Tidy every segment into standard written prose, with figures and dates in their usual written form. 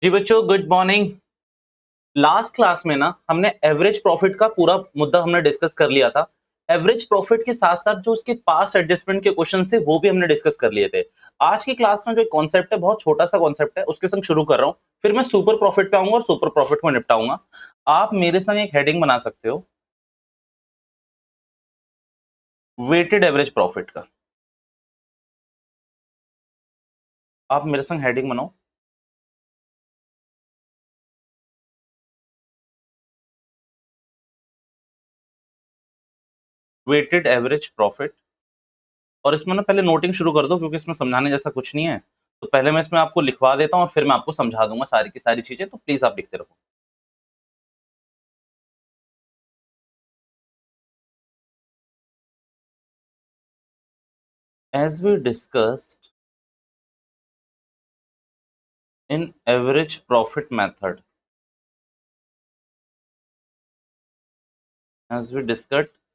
जी बच्चों, good morning. Last class में ना हमने एवरेज प्रॉफिट का पूरा मुद्दा हमने डिस्कस कर लिया था। एवरेज प्रॉफिट के साथ साथ जो उसके पास्ट एडजस्टमेंट के क्वेश्चन थे वो भी हमने डिस्कस कर लिए थे। आज की क्लास में जो कॉन्सेप्ट है बहुत छोटा सा कॉन्सेप्ट है, उसके संग शुरू कर रहा हूँ। फिर मैं सुपर प्रॉफिट पे आऊंगा और सुपर प्रॉफिट को निपटाऊंगा। आप मेरे संग एक हेडिंग बना सकते हो, वेटेड एवरेज प्रॉफिट का। आप मेरे संग हेडिंग बनाओ, वेटेड एवरेज प्रॉफिट। और इसमें ना पहले नोटिंग शुरू कर दो क्योंकि इसमें समझाने जैसा कुछ नहीं है। तो पहले मैं इसमें आपको लिखवा देता हूँ और फिर मैं आपको समझा दूंगा सारी की सारी चीजें, तो प्लीज आप लिखते रहो। As we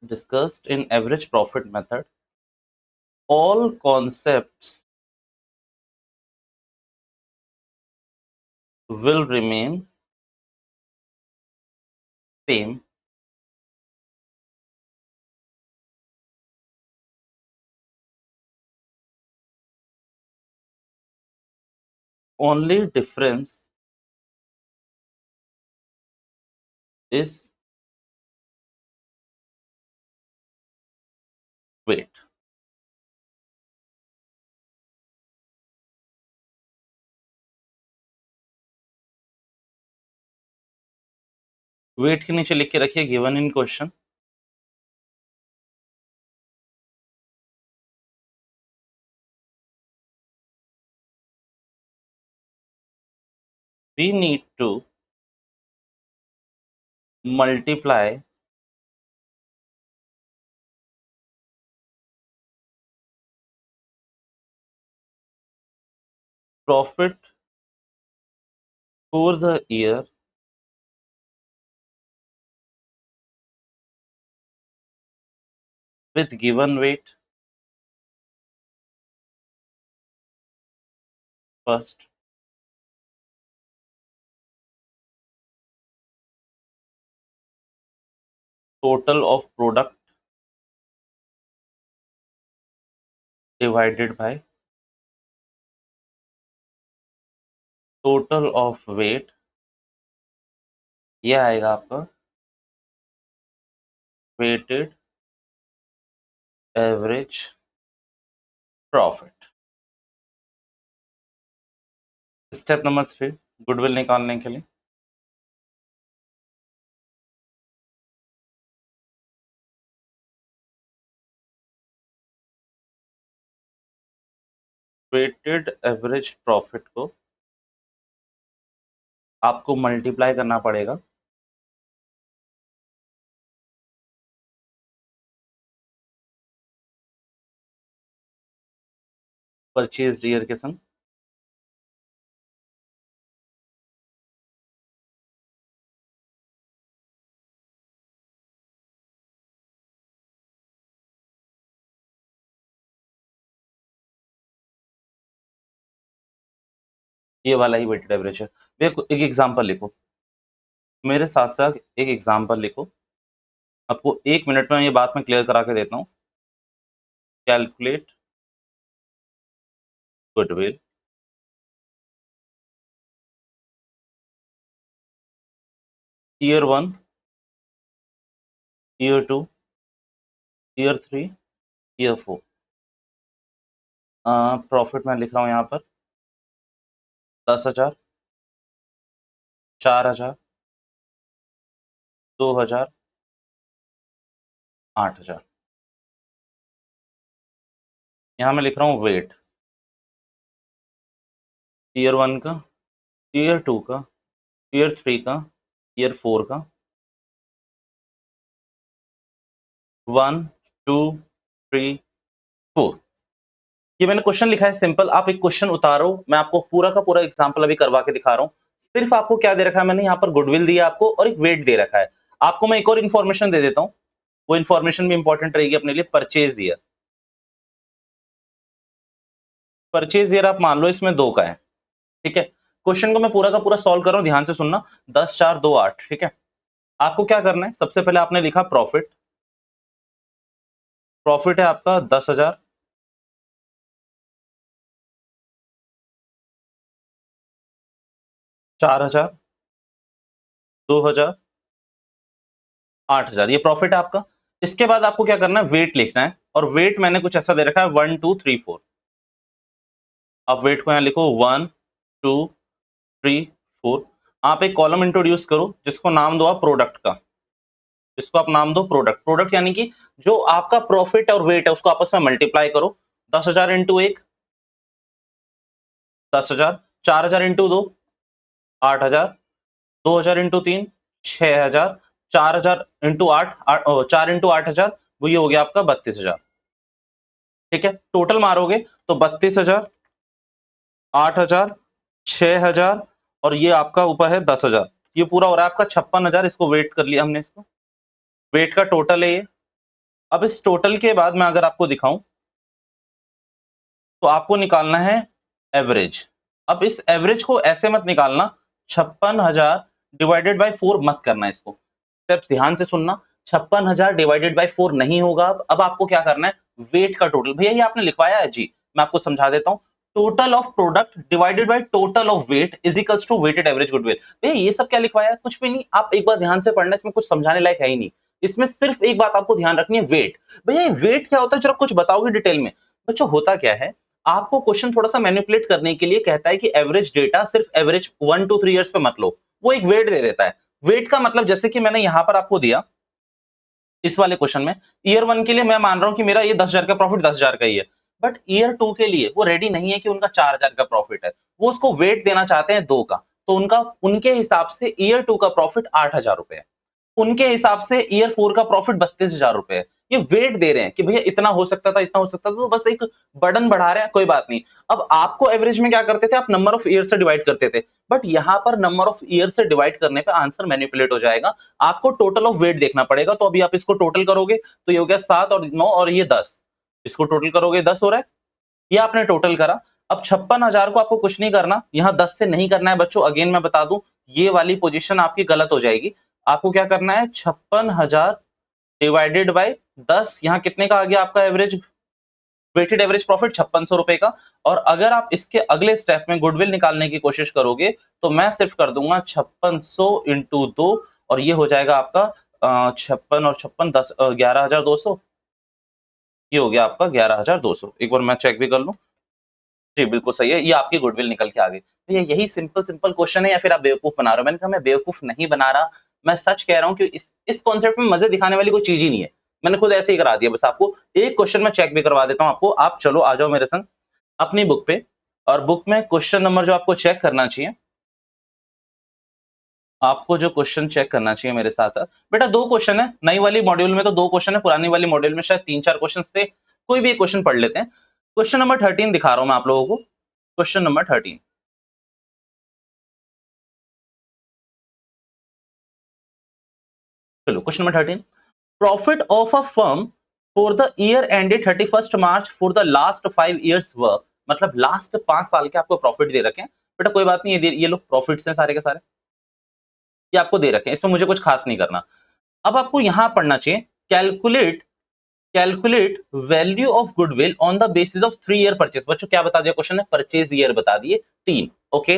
discussed in average profit method, all concepts will remain same. Only difference is weight. Weight के नीचे लिख के रखिए given in question. We need to multiply profit for the year with given weight first, total of product divided by total of weight, ये आएगा आपका weighted average profit। Step number 3, goodwill निकालने के लिए वेटेड एवरेज प्रॉफिट को आपको multiply करना पड़ेगा परचेज ईयर के संग। ये वाला ही वेटेड एवरेज है। देखो एक एग्जांपल लिखो, मेरे साथ साथ एक एग्जांपल लिखो। आपको 1 मिनट में ये बात मैं क्लियर करा के देता हूँ। Calculate goodwill year 1, year 2, year 3, year 4। Profit मैं लिख रहा हूँ यहाँ पर 10,000, 4,000, 2,000, 8,000। यहाँ मैं लिख रहा हूँ वेट ईयर 1 का, ईयर 2 का, ईयर 3 का, ईयर 4 का। 1, 2, 3, 4। ये मैंने क्वेश्चन लिखा है सिंपल। आप एक क्वेश्चन उतारो, मैं आपको पूरा का पूरा एग्जांपल अभी करवा के दिखा रहा हूँ। सिर्फ आपको क्या दे रखा है, मैंने यहाँ पर गुडविल दिया आपको और एक वेट दे रखा है। आपको मैं एक और इन्फॉर्मेशन दे देता हूँ, वो इन्फॉर्मेशन भी इंपॉर्टेंट रहेगी अपने लिए। परचेज ईयर, परचेज ईयर आप मान लो इसमें 2 का है, ठीक है। क्वेश्चन को मैं पूरा का पूरा सॉल्व कर रहा हूं, ध्यान से सुनना। 10 4 2 8, ठीक है। आपको क्या करना है, सबसे पहले आपने लिखा प्रॉफिट। प्रॉफिट है आपका 10,000, 4,000, 2,000, 8,000, ये प्रॉफिट है आपका। इसके बाद आपको क्या करना है, वेट लिखना है, और वेट मैंने कुछ ऐसा दे रखा है 1 2 3 4। अब वेट को यहां लिखो 1 2 3 4। आप एक कॉलम इंट्रोड्यूस करो जिसको नाम दो आप प्रोडक्ट का। इसको आप नाम दो प्रोडक्ट। प्रोडक्ट यानी कि जो आपका प्रॉफिट और वेट है उसको आपस में मल्टीप्लाई करो। 10,000 into 1 10,000, 4,000 into 2 8,000, 2,000 into 3 6,000, 4,000 into 8 4 into 8,000, वो ये हो गया आपका 32,000। ठीक है, टोटल मारोगे तो 32,000, 8,000, 6,000 और ये आपका ऊपर है 10,000। ये पूरा हो रहा है आपका 56,000। इसको वेट कर लिया हमने, इसको वेट का टोटल है ये। अब इस टोटल के बाद मैं अगर आपको दिखाऊं तो आपको निकालना है एवरेज। अब इस एवरेज को ऐसे मत निकालना, 56,000 डिवाइडेड बाय 4 मत करना इसको। स्टेप्स ध्यान से सुनना। 56,000 डिवाइडेड बाय 4 नहीं होगा। अब आपको क्या करना है, वेट का टोटल। भैया ये आपने लिखवाया है जी, मैं आपको समझा देता हूँ। Total of product divided by total of weight is equals to weighted average goodwill. भैया ये सब क्या लिखवाया है, कुछ भी नहीं। आप एक बार ध्यान से पढ़ना, इसमें कुछ समझाने लायक है ही नहीं। इसमें सिर्फ एक बात आपको ध्यान रखनी है, वेट। भैया ये वेट क्या होता है, जरा कुछ बताओगे डिटेल में। बच्चों होता क्या है, आपको क्वेश्चन थोड़ा सा मैनिपुलेट करने के लिए कहता है कि एवरेज डेटा सिर्फ एवरेज 1 to 3 इयर्स पे मत लो, वो एक वेट दे देता है। वेट का मतलब जैसे कि मैंने यहां पर आपको दिया इस वाले क्वेश्चन में, ईयर 1 के लिए मैं मान रहा हूं कि मेरा ये 10,000 का प्रॉफिट 10,000 का ही है। बट ईयर 2 के लिए वो रेडी नहीं है कि उनका 4,000 का प्रॉफिट है, वो उसको वेट देना चाहते हैं 2 का। तो उनका उनके हिसाब से ईयर 2 का प्रॉफिट 8,000 रुपए है, उनके हिसाब से ईयर 4 का प्रॉफिट 32,000 रुपए है। ये वेट दे रहे हैं कि भैया इतना हो सकता था, इतना हो सकता था, तो बस एक बर्डन बढ़ा रहे हैं, कोई बात नहीं। अब आपको एवरेज में क्या करते थे, आप नंबर ऑफ ईयर से डिवाइड करते थे, बट यहां पर नंबर ऑफ ईयर से डिवाइड करने पे आंसर मैनिपुलेट हो जाएगा। आपको टोटल ऑफ वेट देखना पड़ेगा। तो अभी आप इसको टोटल करोगे तो ये हो गया 7 और 9 और ये 10। इसको टोटल करोगे 10 हो रहा है, ये आपने टोटल करा। अब 56,000 को आपको कुछ नहीं करना, यहां 10 से नहीं करना है बच्चों। अगेन मैं बता दूं, ये वाली पोजीशन आपकी गलत हो जाएगी। आपको क्या करना है, 56,000 डिवाइडेड बाय 10, यहां कितने का आ गया आपका एवरेज, वेटेड एवरेज प्रॉफिट 5600 रुपए का। और अगर आप इसके अगले स्टेप में गुडविल निकालने की कोशिश करोगे तो मैं सिर्फ कर दूंगा 5600 इंटू 2 और ये हो जाएगा आपका 56 और 56 10 11,200। ये हो गया आपका 11,200। एक बार मैं चेक भी कर लूं। जी बिल्कुल सही है, ये आपकी गुडविल निकल के आ गई। तो ये यही सिंपल सिंपल क्वेश्चन है, या फिर आप बेवकूफ बना रहे हो। मैंने कहा मैं बेवकूफ नहीं बना रहा, मैं सच कह रहा हूँ कि इस कॉन्सेप्ट में मजे दिखाने वाली कोई चीज ही नहीं है। मैंने खुद ऐसे ही करा दिया। बस आपको एक क्वेश्चन में चेक भी करवा देता हूँ आपको। आप चलो आ जाओ मेरे संग अपनी बुक पे, और बुक में क्वेश्चन नंबर जो आपको चेक करना चाहिए, आपको जो क्वेश्चन चेक करना चाहिए मेरे साथ साथ, बेटा दो क्वेश्चन है। नई वाली मॉड्यूल में तो दो क्वेश्चन है, पुरानी वाली मॉड्यूल में शायद 3 4 क्वेश्चन थे। कोई भी एक क्वेश्चन पढ़ लेते हैं। क्वेश्चन नंबर 13 दिखा रहा हूं मैं आप लोगों को। क्वेश्चन नंबर 13, चलो question number 13। Profit of a firm for the year ended 31st March for the last 5 years work, मतलब लास्ट 5 साल के आपको प्रॉफिट दे रखे हैं। बेटा कोई बात नहीं, ये लो प्रॉफिट्स हैं सारे के सारे, ये आपको दे रखे हैं, इसमें मुझे कुछ खास नहीं करना। अब आपको यहां पढ़ना चाहिए, calculate calculate value of goodwill on the basis of 3 year purchase. बच्चों क्या बता दिया क्वेश्चन ने, परचेज ईयर बता दिए 3। Okay,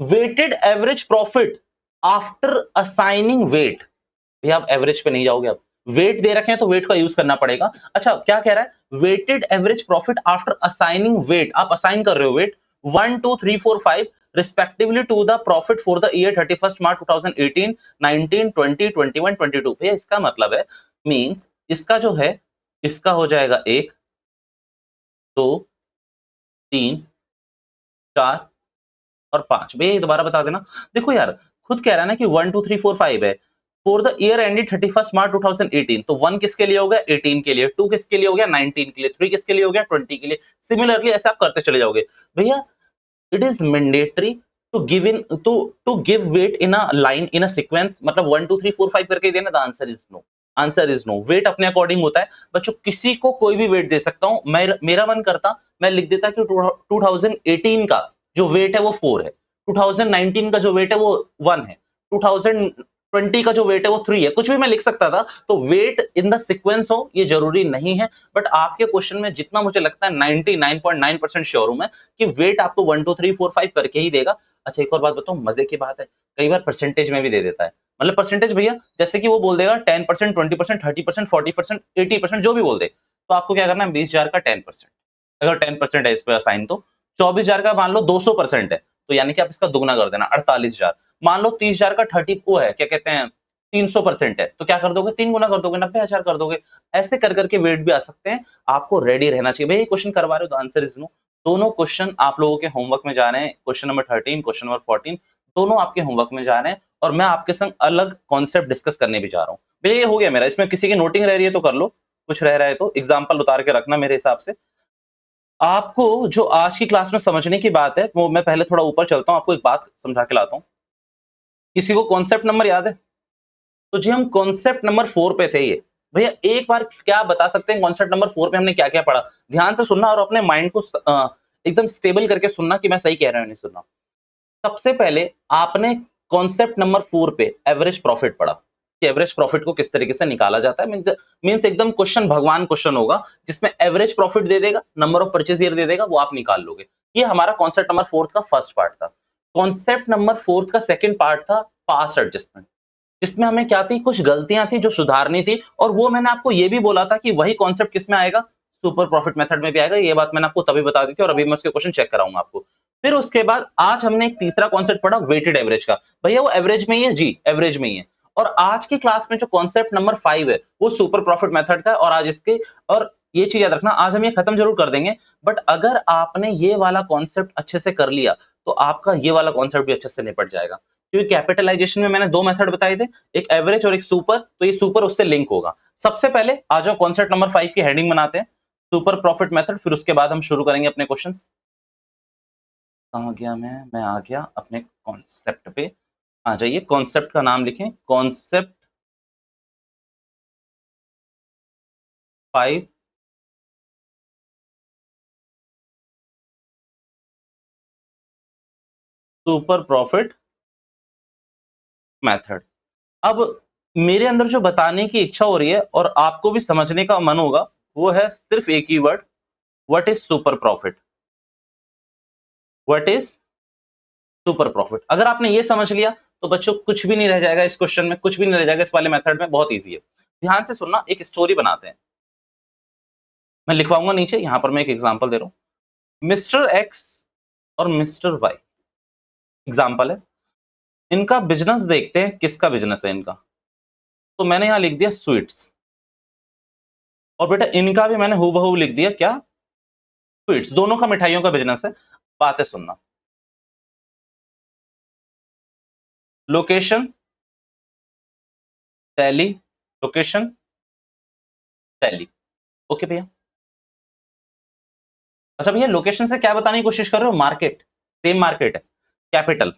weighted average profit after assigning weight. भैया आप एवरेज पे नहीं जाओगे, अब वेट दे रखे हैं तो वेट का यूज करना पड़ेगा। अच्छा क्या कह रहा है, weighted average profit after assigning weight, आप असाइन कर रहे हो weight 1 2 3 4 5 respectively to the profit for the year 31st March 2018 19 20 21 22। भैया इसका मतलब है, मींस इसका जो है, इसका हो जाएगा 1 2 3 4 और 5। भैया ये दोबारा बता देना। देखो यार, खुद कह रहा है ना कि 1 2 3 4 5 है for the year ended 31st March 2018। तो 1 किसके लिए हो गया, 18 के लिए, 2 किसके लिए हो गया, 19 के लिए, 3 किसके लिए हो गया, 20 के लिए। सिमिलरली ऐसे आप करते चले जाओगे। भैया it is mandatory to give in to give weight in a line in a sequence, मतलब 1 2 3 4 5 करके देना। The answer is no, answer is no. Weight अपने अकॉर्डिंग होता है बच्चों, किसी को कोई भी वेट दे सकता हूं। मेरा मन करता मैं लिख देता कि 2018 का जो वेट है वो 4 है, 2019 का जो वेट है वो 1 है, 2020 का जो वेट है वो 3 है, कुछ भी मैं लिख सकता था। तो वेट इन द सीक्वेंस हो ये जरूरी नहीं है, बट आपके क्वेश्चन में जितना मुझे लगता है 99.9% श्योर हूं मैं कि वेट आपको 1 2 3 4 5 करके ही देगा। अच्छा एक और बात बताऊं, मजे की बात है, कई बार परसेंटेज में भी दे देता है। मतलब परसेंटेज भैया जैसे कि वो बोल देगा 10%, 20%, 30%, 40%, 80% जो भी बोल दे, तो आपको क्या करना है, 20,000 का 10%, अगर 10% है इस पे असाइन, तो 24,000 का मान लो 200% है, तो यानी कि आप इसका दुगना कर देना 48,000। मान लो 30,000 का 30 वो है, क्या कहते हैं, 300% है, तो क्या कर दोगे, 3 गुना कर दोगे, 90,000 कर दोगे। ऐसे कर करके वेट भी आ सकते हैं। आपको रेडी रहना चाहिए भैया, ये क्वेश्चन करवा रहे हो तो आंसर इज नो। दोनों क्वेश्चन आप लोगों के होमवर्क में जा रहे हैं, क्वेश्चन नंबर 13, क्वेश्चन नंबर 14, दोनों आपके होमवर्क में जा रहे हैं, और मैं आपके संग अलग कॉन्सेप्ट डिस्कस करने भी जा रहा हूँ। भैया ये हो गया मेरा, इसमें किसी की नोटिंग रह रही है तो कर लो, कुछ रह रहा है तो एग्जाम्पल उतार के रखना मेरे हिसाब से। आपको जो आज की क्लास में समझने की बात है, वो मैं पहले थोड़ा ऊपर चलता हूँ, आपको एक बात समझा के लाता हूँ। किसी को कॉन्सेप्ट नंबर याद है? तो जी हम कॉन्सेप्ट नंबर 4 पे थे ये। भैया एक बार क्या बता सकते हैं कॉन्सेप्ट नंबर 4 पे हमने क्या-क्या पढ़ा? ध्यान से सुनना और अपने माइंड को एकदम स्टेबल करके सुनना कि मैं सही कह रहा हूँ या नहीं सुन रहा हूँ। सबसे पहले आपने कॉन्सेप्ट नंबर 4 पे एवरेज प्रॉफिट पढ़ा कि एवरेज प्रॉफिट को किस तरीके से निकाला जाता है। मींस एकदम क्वेश्चन भगवान क्वेश्चन होगा जिसमें एवरेज प्रॉफिट दे देगा, नंबर ऑफ परचेज ईयर दे देगा, वो आप निकाल लोगे। ये हमारा कॉन्सेप्ट नंबर 4 का फर्स्ट पार्ट था। कॉन्सेप्ट नंबर 4 का सेकंड पार्ट था पास्ट एडजस्टमेंट, जिसमें हमें क्या थी, कुछ गलतियां थी जो सुधारनी थी, और वो मैंने आपको ये भी बोला था कि वही कॉन्सेप्ट किस में आएगा, सुपर प्रॉफिट मेथड में भी आएगा। ये बात मैंने आपको तभी बता दी थी, और अभी मैं उसके क्वेश्चन चेक कराऊंगा आपको। फिर उसके बाद आज हमने एक तीसरा कॉन्सेप्ट पढ़ा वेटेड एवरेज का। भैया वो एवरेज में ही है जी, एवरेज में ही है। और आज की क्लास में जो कॉन्सेप्ट नंबर 5 है वो सुपर प्रॉफिट मेथड का है, और आज इसके, और ये चीज याद रखना, आज हम ये खत्म जरूर कर देंगे, बट अगर आपने ये वाला कॉन्सेप्ट अच्छे से कर लिया तो आपका ये वाला कॉन्सेप्ट भी अच्छे से निपट जाएगा। क्योंकि कैपिटलाइजेशन में मैंने 2 मेथड बताए थे, एक एवरेज और एक सुपर, तो ये सुपर उससे लिंक होगा। सबसे पहले आ जाओ कॉन्सेप्ट नंबर 5 की हेडिंग बनाते हैं, सुपर प्रॉफिट मेथड, फिर उसके बाद हम शुरू करेंगे अपने क्वेश्चंस। कहाँ गया मैं आ गया अपने कॉन्सेप्ट पे। आ जाइए, कॉन्सेप्ट का नाम लिखें, कॉन्सेप्ट 5 सुपर प्रॉफिट मेथड। अब मेरे अंदर जो बताने की इच्छा हो रही है और आपको भी समझने का मन होगा, वो है सिर्फ एक ही word, what is super profit. What is super profit. अगर आपने ये समझ लिया तो बच्चों कुछ भी नहीं रह जाएगा इस क्वेश्चन में, कुछ भी नहीं रह जाएगा इस वाले मेथड में, बहुत इजी है। ध्यान से सुनना, एक स्टोरी बनाते हैं, मैं लिखवाऊंगा नीचे, यहां पर मैं एक एग्जांपल दे रहा हूं। मिस्टर एक्स और मिस्टर वाई एग्जांपल है, इनका बिजनेस देखते हैं, किसका बिजनेस है इनका। तो मैंने यहां लिख दिया स्वीट्स, और बेटा इनका भी मैंने हूबहू लिख दिया क्या, स्वीट्स। दोनों का मिठाइयों का बिजनेस है। बातें सुनना, location Delhi, location Delhi. Okay भैया। अच्छा भैया लोकेशन से क्या बताने की कोशिश कर रहे हो, मार्केट, सेम मार्केट है, कैपिटल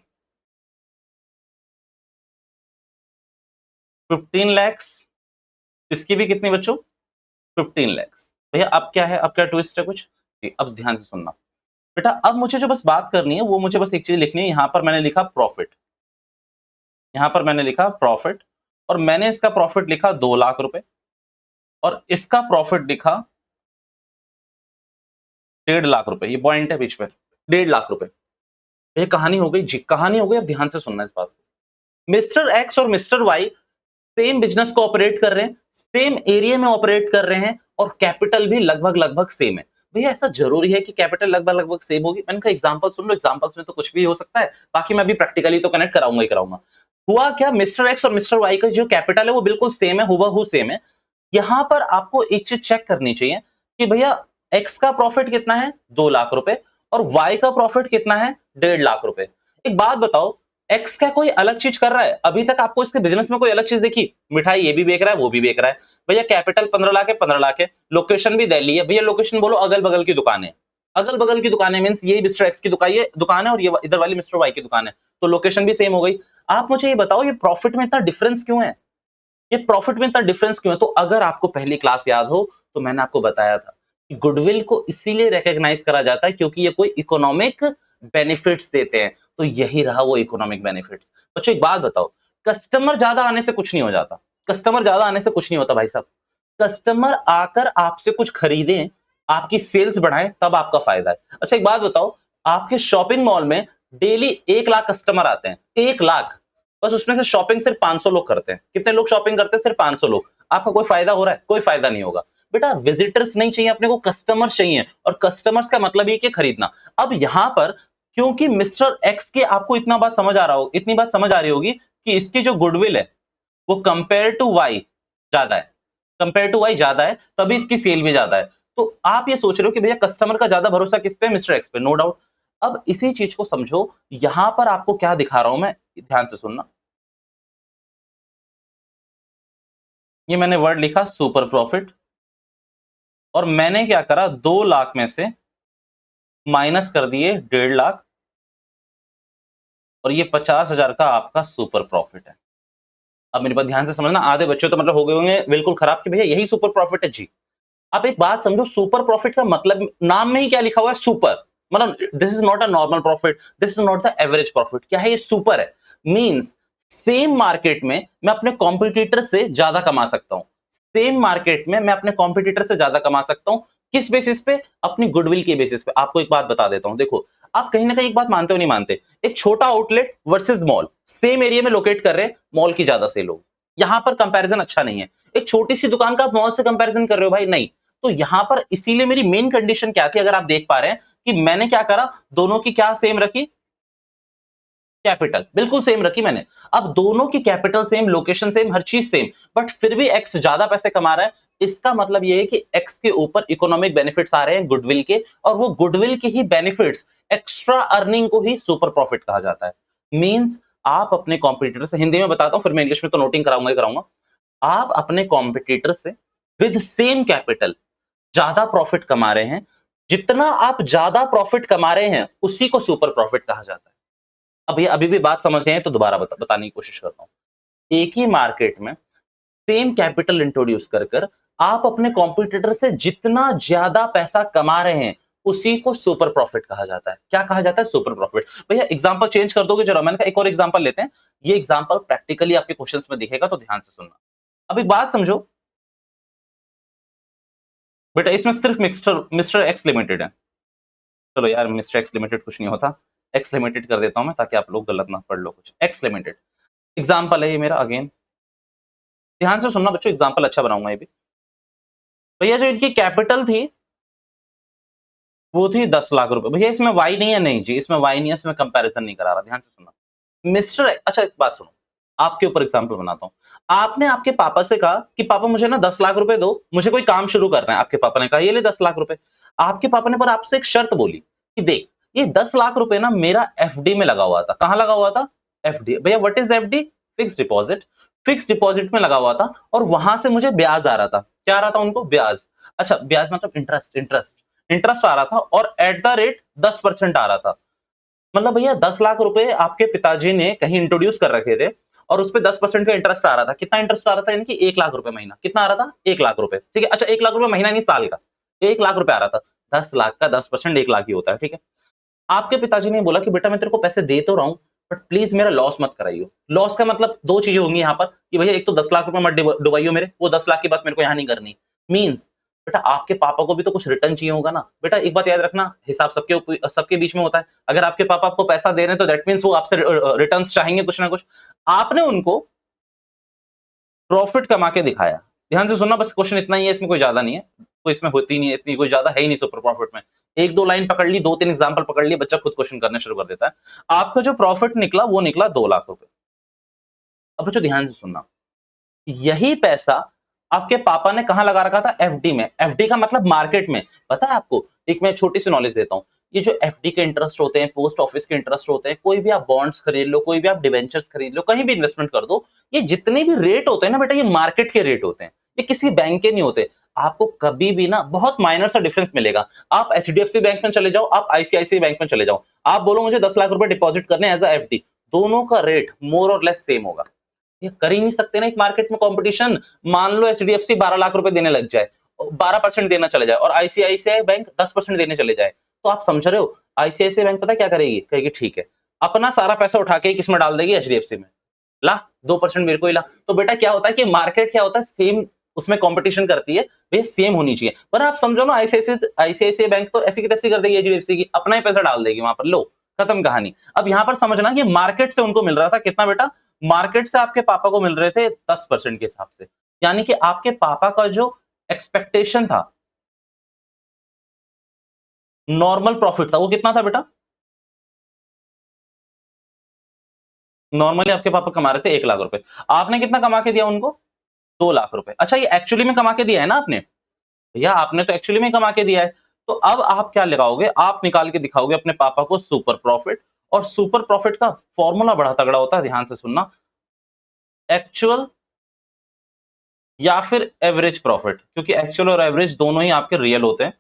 15 लैक्स, इसकी भी कितनी बच्चों, 15 लैक्स। भैया अब क्या है, अब क्या ट्विस्ट है कुछ जी, अब ध्यान से सुनना बेटा। अब मुझे जो बस बात करनी है, वो मुझे बस एक चीज लिखनी है। यहां पर मैंने लिखा प्रॉफिट, यहां पर मैंने लिखा प्रॉफिट, और मैंने इसका प्रॉफिट लिखा 2 लाख रुपए, और इसका प्रॉफिट लिखा 1.5 लाख रुपए, ये पॉइंट है बीच में, 1.5 लाख रुपए। ये कहानी हो गई जी, कहानी हो गई। अब ध्यान से सुनना इस बात को। मिस्टर एक्स और मिस्टर वाई सेम बिजनेस को ऑपरेट कर रहे हैं, सेम एरिया में ऑपरेट कर रहे हैं, और कैपिटल भी लगभग लगभग सेम है। भैया ऐसा जरूरी है कि कैपिटल लगभग लगभग सेम होगी? मैंने कहा एग्जांपल सुन लो, एग्जांपल्स में तो कुछ भी हो सकता है, बाकी मैं अभी प्रैक्टिकली तो कनेक्ट कराऊंगा ही कराऊंगा। हुआ क्या, मिस्टर एक्स और मिस्टर वाई का जो कैपिटल है वो बिल्कुल सेम है, हुबहू सेम है। यहां पर आपको एक चीज चेक करनी चाहिए कि भैया एक्स का प्रॉफिट कितना है, 2 लाख रुपए, और वाई का प्रॉफिट कितना है, 1.5 लाख रुपए। एक बात बताओ, एक्स क्या कोई अलग चीज कर रहा है? अभी तक आपको इसके बिजनेस में कोई अलग चीज देखी? मिठाई ये भी बेच रहा है, वो भी बेच रहा है। भैया कैपिटल 15 लाख है, 15 लाख है, लोकेशन भी दिल्ली है। भैया लोकेशन बोलो, अगल बगल की दुकानें, अगल बगल की दुकानें मींस ये मिस्टर एक्स की दुकान, ये दुकान है, और ये इधर वाली मिस्टर वाई की दुकान है, तो लोकेशन भी सेम हो गई। आप मुझे ये बताओ, ये प्रॉफिट में इतना डिफरेंस क्यों है? ये प्रॉफिट में इतना डिफरेंस क्यों है? तो अगर आपको पहली क्लास याद हो तो मैंने आपको बताया था कि गुडविल को इसीलिए रिकॉग्नाइज करा जाता है क्योंकि ये कोई इकोनॉमिक बेनिफिट्स देते हैं। तो यही रहा वो इकोनॉमिक बेनिफिट्स। बच्चों एक बात बताओ, कस्टमर ज्यादा आने से कुछ नहीं हो जाता, कस्टमर ज्यादा आने से कुछ नहीं होता भाई साहब। कस्टमर आकर आपसे कुछ खरीदें, आपकी सेल्स बढ़ाएं, तब आपका फायदा है। अच्छा एक बात बताओ, आपके शॉपिंग मॉल में डेली 1 लाख कस्टमर आते हैं, 1 लाख, बस उसमें से शॉपिंग सिर्फ 500 लोग करते हैं। कितने लोग शॉपिंग करते हैं? सिर्फ 500 लोग। आपका कोई फायदा हो रहा है? कोई फायदा नहीं होगा। बेटा विजिटर्स नहीं चाहिए अपने को, कस्टमर्स चाहिए, और कस्टमर्स का मतलब ये कि खरीदना। अब यहां पर क्योंकि मिस्टर एक्स के आपको इतना बात समझ आ रहा हो, इतनी बात समझ आ रही होगी कि इसकी जो गुडविल है वो कंपेयर टू वाई ज्यादा है, कंपेयर टू वाई ज्यादा है, तभी इसकी सेल भी ज्यादा है। तो आप ये सोच रहे हो कि भैया कस्टमर का ज्यादा भरोसा किस पे? मिस्टर एक्स पे, नो डाउट। अब इसी चीज को समझो, यहां पर आपको क्या दिखा रहा हूं मैं, ध्यान से सुनना। ये मैंने वर्ड लिखा सुपर प्रॉफिट, और मैंने क्या करा, 2 लाख में से माइनस कर दिए 1.5 लाख, और ये 50,000 का आपका सुपर प्रॉफिट है। अब मेरी बात ध्यान से समझना, आधे बच्चे तो मतलब हो गए होंगे बिल्कुल खराब कि भैया यही सुपर प्रॉफिट है जी। आप एक बात समझो, सुपर प्रॉफिट का मतलब नाम में ही क्या लिखा हुआ है? सुपर। मतलब this is not a normal profit, this is not the average profit. क्या है ये? सुपर है। मींस सेम मार्केट में मैं अपने कॉम्पिटिटर से ज्यादा कमा सकता हूं, सेम मार्केट में मैं अपने कॉम्पिटिटर से ज्यादा कमा सकता हूं। किस बेसिस पे? अपनी गुडविल के बेसिस पे। आपको एक बात बता देता हूं, देखो आप कहीं ना कहीं एक बात मानते हो नहीं मानते, एक छोटा outlet versus mall, same area में लोकेट कर रहे हैं, मॉल की ज्यादा सेल होगी, यहां पर कंपैरिजन अच्छा नहीं है। एक छोटी सी दुकान का आप मॉल से कंपैरिजन कर रहे हो भाई, नहीं। तो यहां पर इसीलिए मेरी मेन कंडीशन क्या थी, अगर आप देख पा रहे हैं कि मैंने क्या करा, दोनों की क्या सेम रखी? कैपिटल बिल्कुल सेम रखी मैंने। अब दोनों की कैपिटल सेम, लोकेशन सेम, हर चीज सेम, बट फिर भी एक्स ज्यादा पैसे कमा रहा है। इसका मतलब यह है कि एक्स के ऊपर इकोनॉमिक बेनिफिट्स आ रहे हैं गुडविल के, और वो गुडविल के ही बेनिफिट्स, एक्स्ट्रा अर्निंग को ही सुपर प्रॉफिट कहा जाता है। मींस आप अपने कॉम्पिटिटर से, हिंदी में बताता हूं फिर मैं इंग्लिश में तो नोटिंग कराऊंगा ही कराऊंगा, आप अपने कॉम्पिटिटर से विद सेम कैपिटल ज्यादा प्रॉफिट कमा रहे हैं। जितना आप ज्यादा प्रॉफिट कमा रहे हैं उसी को सुपर प्रॉफिट कहा जाता है। अब ये अभी भी बात समझ रहे हैं तो दोबारा बताने की कोशिश करता हूं। एक ही मार्केट में सेम कैपिटल इंट्रोड्यूस कर कर आप अपने कॉम्पिटिटर से जितना ज्यादा पैसा कमा रहे हैं उसी को सुपर प्रॉफिट कहा जाता है। क्या कहा जाता है? Super profit. भैया एग्जांपल चेंज कर दोगे जरा? मैंने कहा एक और एग्जांपल लेते हैं, ये एग्जांपल प्रैक्टिकली आपके क्वेश्चंस में दिखेगा, तो ध्यान से सुनना। अब एक बात समझो बेटा, इसमें सिर्फ मिस्टर मिस्टर एक्स लिमिटेड है। चलो यार मिस्टर एक्स लिमिटेड कुछ नहीं होता, एक्स लिमिटेड कर देता हूं मैं ताकि आप लोग गलत ना पढ़ लो कुछ। एक्स लिमिटेड एग्जांपल है ये मेरा, अगेन ध्यान से सुनना बच्चों, एग्जांपल अच्छा बनाऊंगा ये भी। भैया जो इनकी कैपिटल थी वो थी 10 लाख रुपए। भैया इसमें वाई नहीं है? नहीं जी, इसमें वाई नहीं है, इसमें कंपैरिजन नहीं करा रहा। ध्यान से सुनना मिस्टर, अच्छा एक बात सुनो, आपके ऊपर एग्जांपल बनाता हूं। आपने आपके पापा से कहा कि पापा मुझे ना 10 लाख रुपए दो, मुझे कोई काम शुरू करना है। आपके पापा ने कहा ये ले 10 लाख रुपए। आपके पापा ने पर आपसे एक शर्त बोली कि देख ये 10 लाख रुपए ना मेरा एफडी में लगा हुआ था। कहां लगा हुआ था? एफडी। भैया what is FD? Fix deposit. Fix deposit में लगा हुआ था, और वहां से मुझे ब्याज आ रहा था। क्या आ रहा था उनको? ब्याज। अच्छा ब्याज मतलब इंटरेस्ट, इंटरेस्ट आ रहा था, और एट द रेट 10% आ रहा था। मतलब भैया 10 लाख रुपए आपके पिताजी ने कहीं इंट्रोड्यूस कर रखे थे, और उस पे 10% का इंटरेस्ट आ रहा था। कितना इंटरेस्ट आ रहा था? यानी कि 1 लाख रुपए महीना। कितना आ रहा था? 1 लाख रुपए। ठीक है, अच्छा 1 लाख रुपए महीना नहीं साल का, 1 लाख रुपए आ रहा था। 10 लाख का 10% 1 लाख ही होता है। ठीक है, आपके पिताजी ने बोला कि बेटा मैं तेरे को पैसे दे तो रहा हूं, बट प्लीज मेरा लॉस मत कराइयो। लॉस का मतलब दो चीजें होंगी यहाँ पर कि भैया एक तो 10 लाख रुपए मत डुबाइयो मेरे, वो 10 लाख की बात मेरे को यहाँ नहीं करनी। मीन्स बेटा आपके पापा को भी तो कुछ रिटर्न चाहिए होगा ना। बेटा एक बात याद रखना, हिसाब सबके सबके बीच में होता है। अगर आपके पापा आपको पैसा दे रहे हैं तो दैट मीन्स वो आपसे रिटर्न चाहेंगे कुछ ना कुछ। आपने उनको प्रॉफिट कमा के दिखाया। ध्यान से सुनना, बस क्वेश्चन इतना ही है, इसमें कोई ज्यादा नहीं है, तो इसमें होती नहीं है इतनी, कोई ज्यादा है ही नहीं सुपर प्रॉफिट में। एक दो लाइन पकड़ ली, दो तीन एग्जांपल पकड़ लिए, बच्चा खुद क्वेश्चन करने शुरू कर देता है। आपका जो प्रॉफिट निकला वो निकला 2 लाख रुपए। अब बच्चों ध्यान से सुनना, यही पैसा आपके पापा ने कहां लगा रखा था? एफडी में। एफडी का मतलब मार्केट में। पता है आपको, एक मैं छोटी सी नॉलेज देता हूं, ये जो एफडी के इंटरेस्ट होते हैं, पोस्ट ऑफिस के इंटरेस्ट होते हैं, कोई भी आप बॉन्ड्स खरीद लो, कोई भी आप डिवेंचर्स खरीद लो, कहीं भी इन्वेस्टमेंट कर दो, ये जितने भी रेट होते हैं ना बेटा, ये मार्केट के रेट होते हैं, ये किसी बैंक के नहीं होते। आपको कभी भी ना बहुत माइनर सा डिफरेंस मिलेगा। आप एचडीएफसी बैंक में चले जाओ, आप आईसीआईसीआई बैंक में चले जाओ, आप बोलो मुझे 10 लाख रुपए डिपॉजिट करने एज अ एफडी, दोनों का रेट मोर और लेस सेम होगा। ये कर ही नहीं सकते ना एक मार्केट में कंपटीशन। मान लो एचडीएफसी 12 लाख रुपए देने लग जाए, 12% देना चले जाए, और आईसीआईसीआई बैंक 10% देने चले जाए, तो आप समझ रहे हो आईसीआईसीआई बैंक पता क्या करेगी? कहेगी ठीक है अपना सारा पैसा उठा के किसमें डाल देगी, एचडीएफसी में। ला 2% मेरे को ही ला। तो बेटा क्या होता है कि मार्केट क्या होता है, सेम उसमें कंपटीशन करती है, भैया सेम होनी चाहिए। पर आप समझो ना, आईसीआईसीआई बैंक तो ऐसी की तैसी कर देगी एचडीएफसी की, अपना ही पैसा डाल देगी वहां पर, लो खत्म कहानी। अब यहाँ पर समझना कि मार्केट से उनको मिल रहा था कितना बेटा, मार्केट से आपके पापा को मिल रहे थे 10% के हिसाब से, यानी कि आपके पापा का जो एक्सपेक्टेशन था, नॉर्मल प्रॉफिट था, वो कितना था बेटा, नॉर्मली आपके पापा कमा रहे थे 1 लाख रुपए, आपने कितना कमा के दिया उनको, 2 लाख रुपए। अच्छा, ये एक्चुअली में कमा के दिया है ना आपने, भैया आपने तो एक्चुअली में कमा के दिया है। तो अब आप क्या लगाओगे, आप निकाल के दिखाओगे अपने पापा को सुपर प्रॉफिट। और सुपर प्रॉफिट का फॉर्मूला बड़ा तगड़ा होता है, ध्यान से सुनना, एक्चुअल या फिर एवरेज प्रॉफिट, क्योंकि एक्चुअल और एवरेज दोनों ही आपके रियल होते हैं,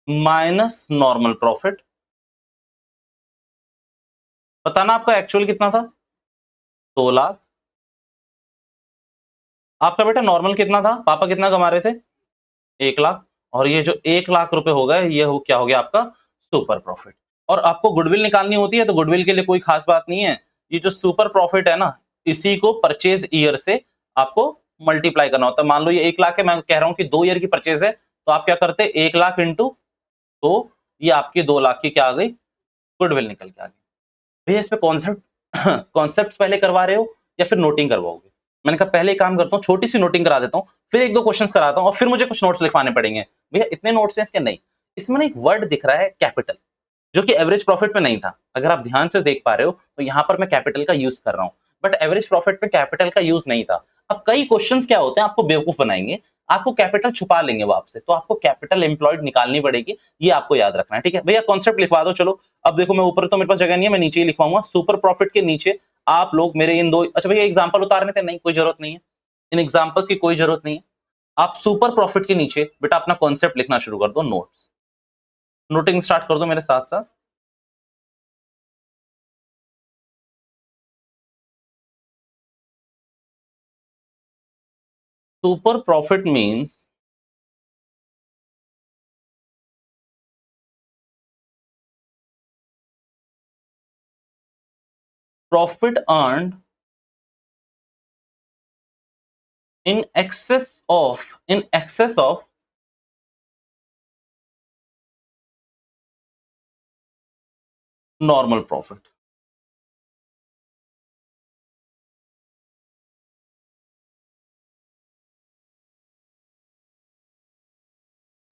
माइनस नॉर्मल प्रॉफिट। बताना आपका एक्चुअल कितना था, 2 लाख, आपका बेटा नॉर्मल कितना था, पापा कितना कमा रहे थे, 1 लाख, और ये जो 1 लाख रुपए हो गए, ये क्या हो गया आपका सुपर प्रॉफिट। और आपको गुडविल निकालनी होती है, तो गुडविल के लिए कोई खास बात नहीं है, ये जो सुपर प्रॉफिट है ना, इसी को परचेज ईयर से आपको मल्टीप्लाई करना होता है। मान लो ये 1 लाख है, मैं कह रहा हूं कि 2 ईयर की परचेज है, तो आप क्या करते, 1 लाख इंटू, तो ये आपकी 2 लाख की क्या आ गई, गुडविल निकल के आ गई। भैया इसमें कॉन्सेप्ट कॉन्सेप्ट पहले करवा रहे हो या फिर नोटिंग करवाओगे, मैंने कहा पहले एक काम करता हूँ, छोटी सी नोटिंग करा देता हूँ, फिर 1-2 क्वेश्चंस कराता हूँ, और फिर मुझे कुछ नोट्स लिखवाने पड़ेंगे। भैया इतने नोट्स हैं इसके, नहीं, इसमें ना एक वर्ड दिख रहा है कैपिटल, जो कि एवरेज प्रॉफिट में नहीं था। अगर आप ध्यान से देख पा रहे हो, तो यहाँ पर मैं कैपिटल का यूज कर रहा हूँ, बट एवरेज प्रॉफिट में कैपिटल का यूज नहीं था। अब कई क्वेश्चंस क्या होते हैं, आपको बेवकूफ बनाएंगे, आपको कैपिटल छुपा लेंगे वो आपसे, तो आपको कैपिटल एम्प्लॉयड निकालनी पड़ेगी, ये आपको याद रखना है, ठीक है भैया। कॉन्सेप्ट लिखवा दो, चलो। अब देखो, मैं ऊपर तो मेरे पास जगह नहीं है, मैं नीचे ही लिखवाऊंगा, सुपर प्रॉफिट के नीचे आप लोग मेरे इन दो, अच्छा भैया एग्जाम्पल उतारने थे, नहीं कोई जरूरत नहीं है, इन एग्जाम्पल्स की कोई जरूरत नहीं है। आप सुपर प्रॉफिट के नीचे बेटा अपना कॉन्सेप्ट लिखना शुरू कर दो, नोट्स, नोटिंग स्टार्ट कर दो मेरे साथ साथ। Super profit means profit earned in excess of normal profit।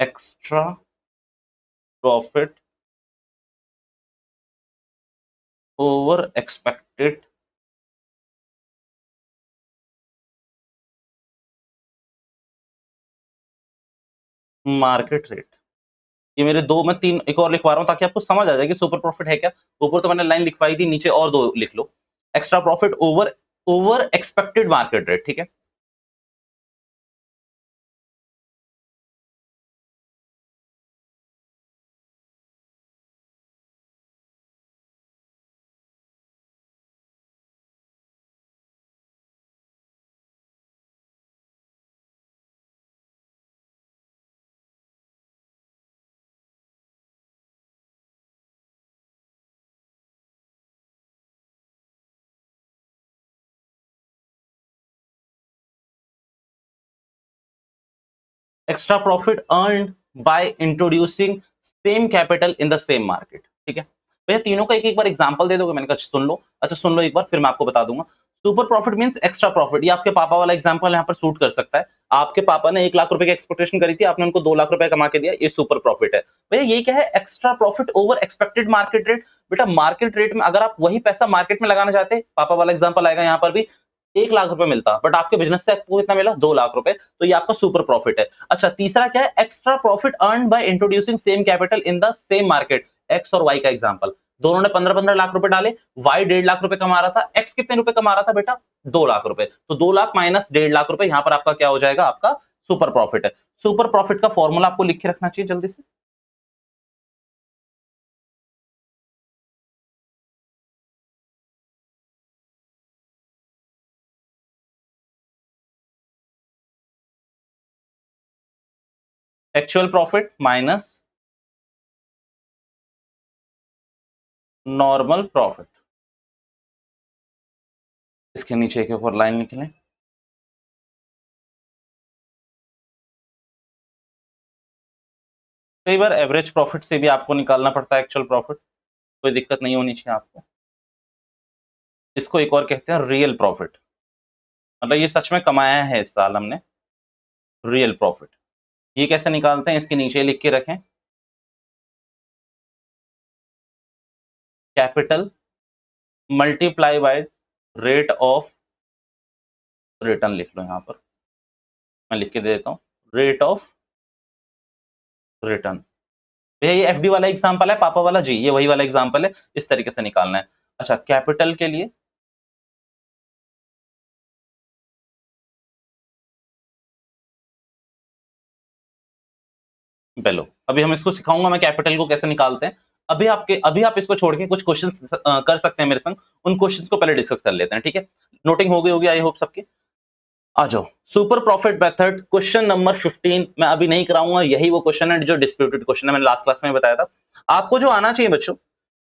Extra profit over expected market rate. ये मेरे दो, मैं तीन एक और लिखवा रहा हूं ताकि आपको समझ आ जाए कि सुपर प्रॉफिट है क्या। ऊपर तो मैंने लाइन लिखवाई थी, नीचे और दो लिख लो, extra profit over over expected market rate, ठीक है। Extra profit earned by introducing same capital in the same market, ठीक है भैया। तीनों का एक एक बार एग्जांपल दे दोगे, मैंने कहा सुन लो, अच्छा सुन लो एक बार, फिर मैं आपको बता दूंगा। Super profit means extra profit, ये आपके पापा वाला एग्जांपल यहाँ पर सूट कर सकता है। आपके पापा ने 1 लाख रुपए की एक्सपेक्टेशन करी थी, आपने उनको 2 लाख रुपए कमा के दिया, ये सुपर प्रॉफिट है भैया। ये क्या है, extra profit over expected market rate. बेटा मार्केट रेट में अगर आप वही पैसा मार्केट में लगाना चाहते, पापा वाला एग्जांपल आएगा यहाँ पर भी, 1 लाख रुपए मिलता, बट आपके बिजनेस से आपको कितना मिला, 2 लाख रुपए, तो ये आपका सुपर प्रॉफिट है। अच्छा तीसरा क्या है, extra profit earn by introducing same capital in the same market. X और वाई का एग्जांपल, दोनों ने 15-15 लाख रुपए डाले, वाई 1.5 लाख रुपए कमा रहा था, एक्स कितने रुपए कमा रहा था बेटा, 2 लाख रुपए, तो 2 लाख माइनस 1.5 लाख रुपए, यहाँ पर आपका क्या हो जाएगा, आपका सुपर प्रॉफिट है। सुपर प्रॉफिट का फॉर्मूला आपको लिख के रखना चाहिए जल्दी से, actual profit minus normal profit. इसके नीचे एक और लाइन लिख लें। कई बार एवरेज प्रॉफिट से भी आपको निकालना पड़ता है एक्चुअल प्रॉफिट, कोई दिक्कत नहीं होनी चाहिए आपको। इसको एक और कहते हैं रियल प्रॉफिट, मतलब ये सच में कमाया है इस साल हमने, रियल प्रॉफिट। ये कैसे निकालते हैं, इसके नीचे लिख के रखें, capital multiply by rate of return, लिख लो यहां पर, मैं लिख के दे देता हूं, रेट ऑफ रिटर्न। भैया ये एफडी वाला एग्जांपल है, पापा वाला जी ये वही वाला एग्जांपल है, इस तरीके से निकालना है। अच्छा, कैपिटल के लिए बेलो, अभी हम इसको सिखाऊंगा मैं कैपिटल को कैसे निकालते हैं। अभी आप इसको छोड़ के कुछ क्वेश्चंस कर सकते हैं मेरे संग, उन क्वेश्चंस को पहले डिस्कस कर लेते हैं, ठीक है। नोटिंग हो गई होगी आई होप सबकी। आ जाओ, super profit method question number 15 मैं अभी नहीं कराऊंगा, यही वो क्वेश्चन है जो डिस्प्यूटेड क्वेश्चन है, मैंने लास्ट क्लास में बताया था। आपको जो आना चाहिए बच्चों,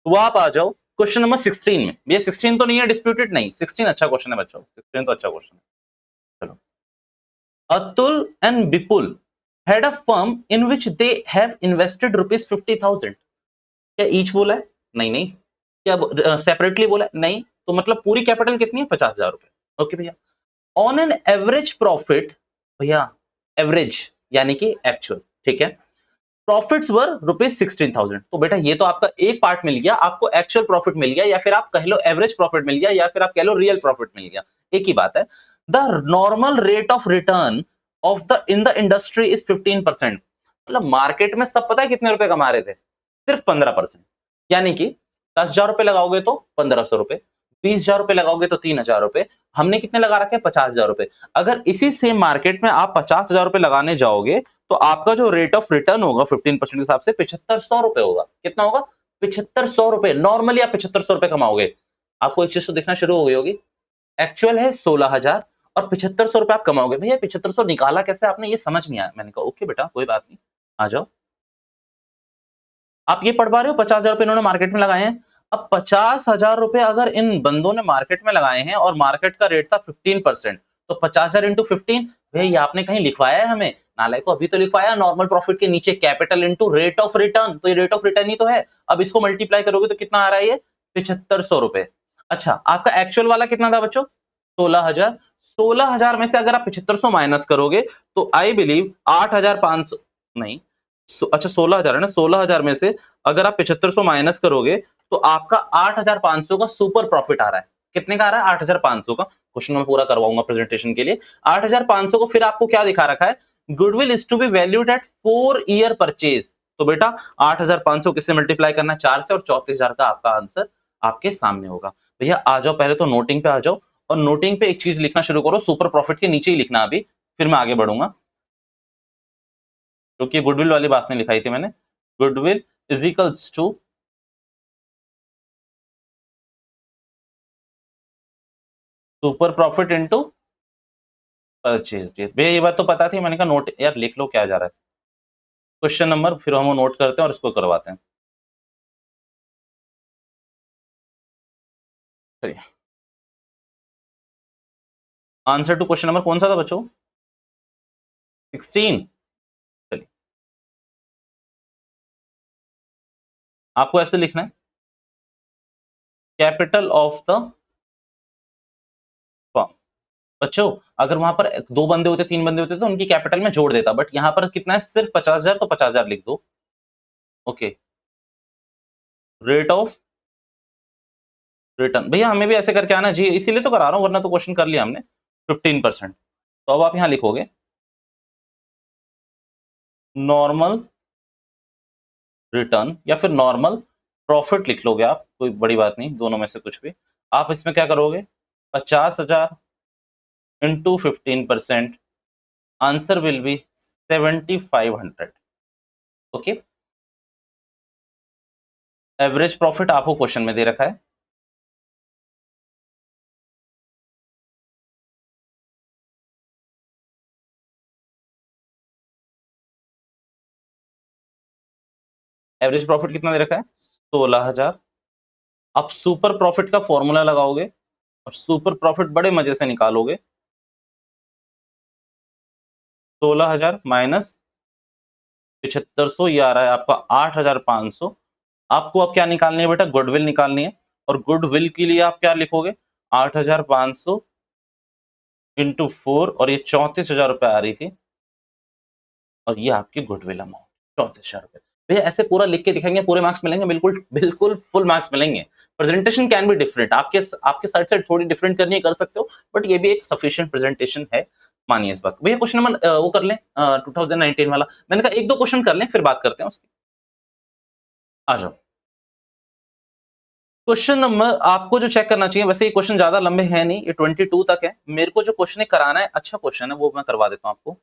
वो आप आ जाओ क्वेश्चन नंबर 16 में। ये 16 तो नहीं है डिस्प्यूटेड, नहीं 16 अच्छा क्वेश्चन है बच्चों, 16 तो अच्छा क्वेश्चन है। चलो, Atul and Vipul had a firm in which they have invested rupees 50,000। क्या ईच बोला है? नहीं नहीं। क्या सेपरेटली बोला है? नहीं। तो मतलब पूरी कैपिटल कितनी है? 50,000 रुपए। ओके भैया, ऑन एन एवरेज प्रॉफिट, भैया एवरेज यानी कि एक्चुअल, ठीक है, प्रॉफिट्स वर रुपीज 16,000। तो बेटा ये तो आपका एक पार्ट मिल गया, आपको एक्चुअल प्रॉफिट मिल गया, या फिर आप कह लो एवरेज प्रॉफिट मिल गया, या फिर आप कह लो रियल प्रॉफिट मिल गया, एक ही बात है। The normal rate of return of the in the industry is 15%। मतलब मार्केट में सब पता है कितने रुपए कमा रहे थे? सिर्फ 15%। यानी कि 10,000 रुपए लगाओगे तो 1,500 रुपए, 20,000 रुपए लगाओगे तो 3,000 रुपए, हमने कितने लगा रखे हैं? 50,000 रुपए। अगर इसी सेम मार्केट में आप 50,000 रुपए लगाने जाओगे, तो आपका जो रेट ऑफ रिटर्न होगा 15% के हिसाब से 7,500 रुपए होगा। कितना होगा? 7,500 रुपए। नॉर्मली आप 7,500 रुपए कमाओगे। आपको एक चीज तो दिखना शुरू हो गई होगी, एक्चुअल है 16,000 और 7,500 रुपए आप कमाओगे। भैया 7,500 निकाला कैसे आपने, ये समझ नहीं आया। मैंने कहा ओके बेटा कोई बात नहीं, आ जाओ। आप ये पढ़ पा रहे हो, 50,000 रुपए इन्होंने मार्केट में लगाए हैं। अब 50,000 रुपए अगर इन बंदों ने मार्केट में लगाए हैं और मार्केट का रेट था 15%, तो 50,000 इंटू 15, भैया ये आपने कहीं लिखवाया है हमें? नालायक को, अभी तो लिखवाया नॉर्मल प्रॉफिट के नीचे capital into rate of return, तो ये रेट ऑफ रिटर्न ही तो है। अब इसको मल्टीप्लाई करोगे तो कितना आ रहा है? ये 7,500 रुपए। अच्छा, आपका एक्चुअल वाला कितना था बच्चों? 16,000। 16,000 में से अगर आप 7,500 माइनस करोगे, तो आई बिलीव 8,500, नहीं, अच्छा 16,000 है ना, 16,000 में से अगर आप 7,500 माइनस करोगे, तो आपका 8,500 का सुपर प्रॉफिट आ रहा है। कितने का आ रहा है? 8,500 का। क्वेश्चन मैं पूरा करवाऊंगा प्रेजेंटेशन के लिए। 8,500 को फिर आपको क्या दिखा रखा है? Goodwill is to be valued at 4 year purchase. तो बेटा 8,500 किससे मल्टीप्लाई करना है? 4 से, और 34,000 का आपका आंसर आपके सामने होगा। भैया आ जाओ, पहले तो नोटिंग पे आ जाओ, और नोटिंग पे एक चीज लिखना शुरू करो, सुपर प्रॉफिट के नीचे ही लिखना अभी, फिर मैं आगे बढ़ूंगा, क्योंकि गुडविल वाली बात नहीं लिखाई थी मैंने। Goodwill is equals to super profit into purchase date. भैया ये बात तो पता थी, मैंने कहा नोट यार लिख लो क्या जा रहा है। क्वेश्चन नंबर फिर हम नोट करते हैं और इसको करवाते हैं। चलिए, आंसर टू क्वेश्चन नंबर कौन सा था बच्चों? 16। चलिए, आपको ऐसे लिखना है, कैपिटल ऑफ द फर्म। बच्चों अगर वहां पर दो बंदे होते, तीन बंदे होते तो उनकी कैपिटल में जोड़ देता, बट यहां पर कितना है? सिर्फ 50,000, तो 50,000 लिख दो। ओके, रेट ऑफ रिटर्न, भैया हमें भी ऐसे करके आना जी, इसीलिए तो करा रहा हूं, वरना तो क्वेश्चन कर लिया हमने। 15%। तो अब आप यहां लिखोगे नॉर्मल रिटर्न, या फिर नॉर्मल प्रॉफिट लिख लोगे आप, कोई बड़ी बात नहीं, दोनों में से कुछ भी। आप इसमें क्या करोगे? 50,000 into 15%, answer will be 7,500। Okay, average profit आपको क्वेश्चन में दे रखा है। एवरेज प्रॉफिट कितना दे रखा है? 16,000। आप सुपर प्रॉफिट का फॉर्मूला लगाओगे, और सुपर प्रॉफिट बड़े मजे से निकालोगे। 16,000 माइनस 7500, ये आ रहा है आपका 8,500। आपको अब क्या निकालनी है बेटा? गुडविल निकालनी है। और गुडविल के लिए आप क्या लिखोगे? 8,500 इंटू 4, और ये 34,000 रुपये आ रही थी, और ये आपकी गुडविल अमाउंट 34,000 रुपये। भैया ऐसे पूरा लिख के दिखाएंगे, पूरे मार्क्स मिलेंगे, बिल्कुल बिल्कुल फुल मार्क्स मिलेंगे। प्रेजेंटेशन कैन बी डिफरेंट, आपके साइड से थोड़ी डिफरेंट करनी है, कर सकते हो, बट ये भी एक सफिशिएंट प्रेजेंटेशन है, मानिए इस बात। भैया क्वेश्चन नंबर वो कर लें 2019 वाला, मैंने कहा एक दो क्वेश्चन कर लें फिर बात करते हैं उसकी। आ जाओ। क्वेश्चन नंबर आपको जो चेक करना चाहिए, वैसे ये क्वेश्चन ज्यादा लंबे हैं नहीं, ये 22 तक है। मेरे को जो क्वेश्चन कराना है, अच्छा क्वेश्चन है, वो मैं करवा देता हूँ आपको।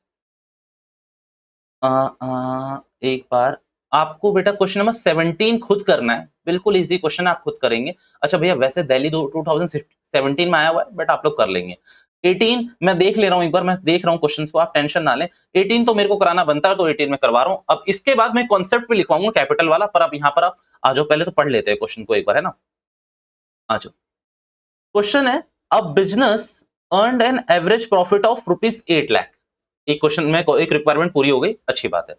एक बार आपको बेटा क्वेश्चन नंबर 17 खुद करना है, बिल्कुल इजी क्वेश्चन आप खुद करेंगे। अच्छा भैया वैसे दिल्ली 2017 में आया हुआ है, बट आप लोग कर लेंगे। 18 मैं देख ले रहा हूँ, एक बार मैं देख रहा हूँ क्वेश्चन को, आप टेंशन ना लें। 18 तो मेरे को कराना बनता है, तो 18 में करवा रहा हूँ। अब इसके बाद मैं कॉन्सेप्ट भी लिखवाऊंगा कैपिटल वाला, पर आप यहाँ पर आप आ जाओ, पहले तो पढ़ लेते हैं क्वेश्चन को एक बार, है ना। आ जाओ। क्वेश्चन है, a business earned an average profit of ₹8 lakh. एक क्वेश्चन में एक रिक्वायरमेंट पूरी हो गई, अच्छी बात है।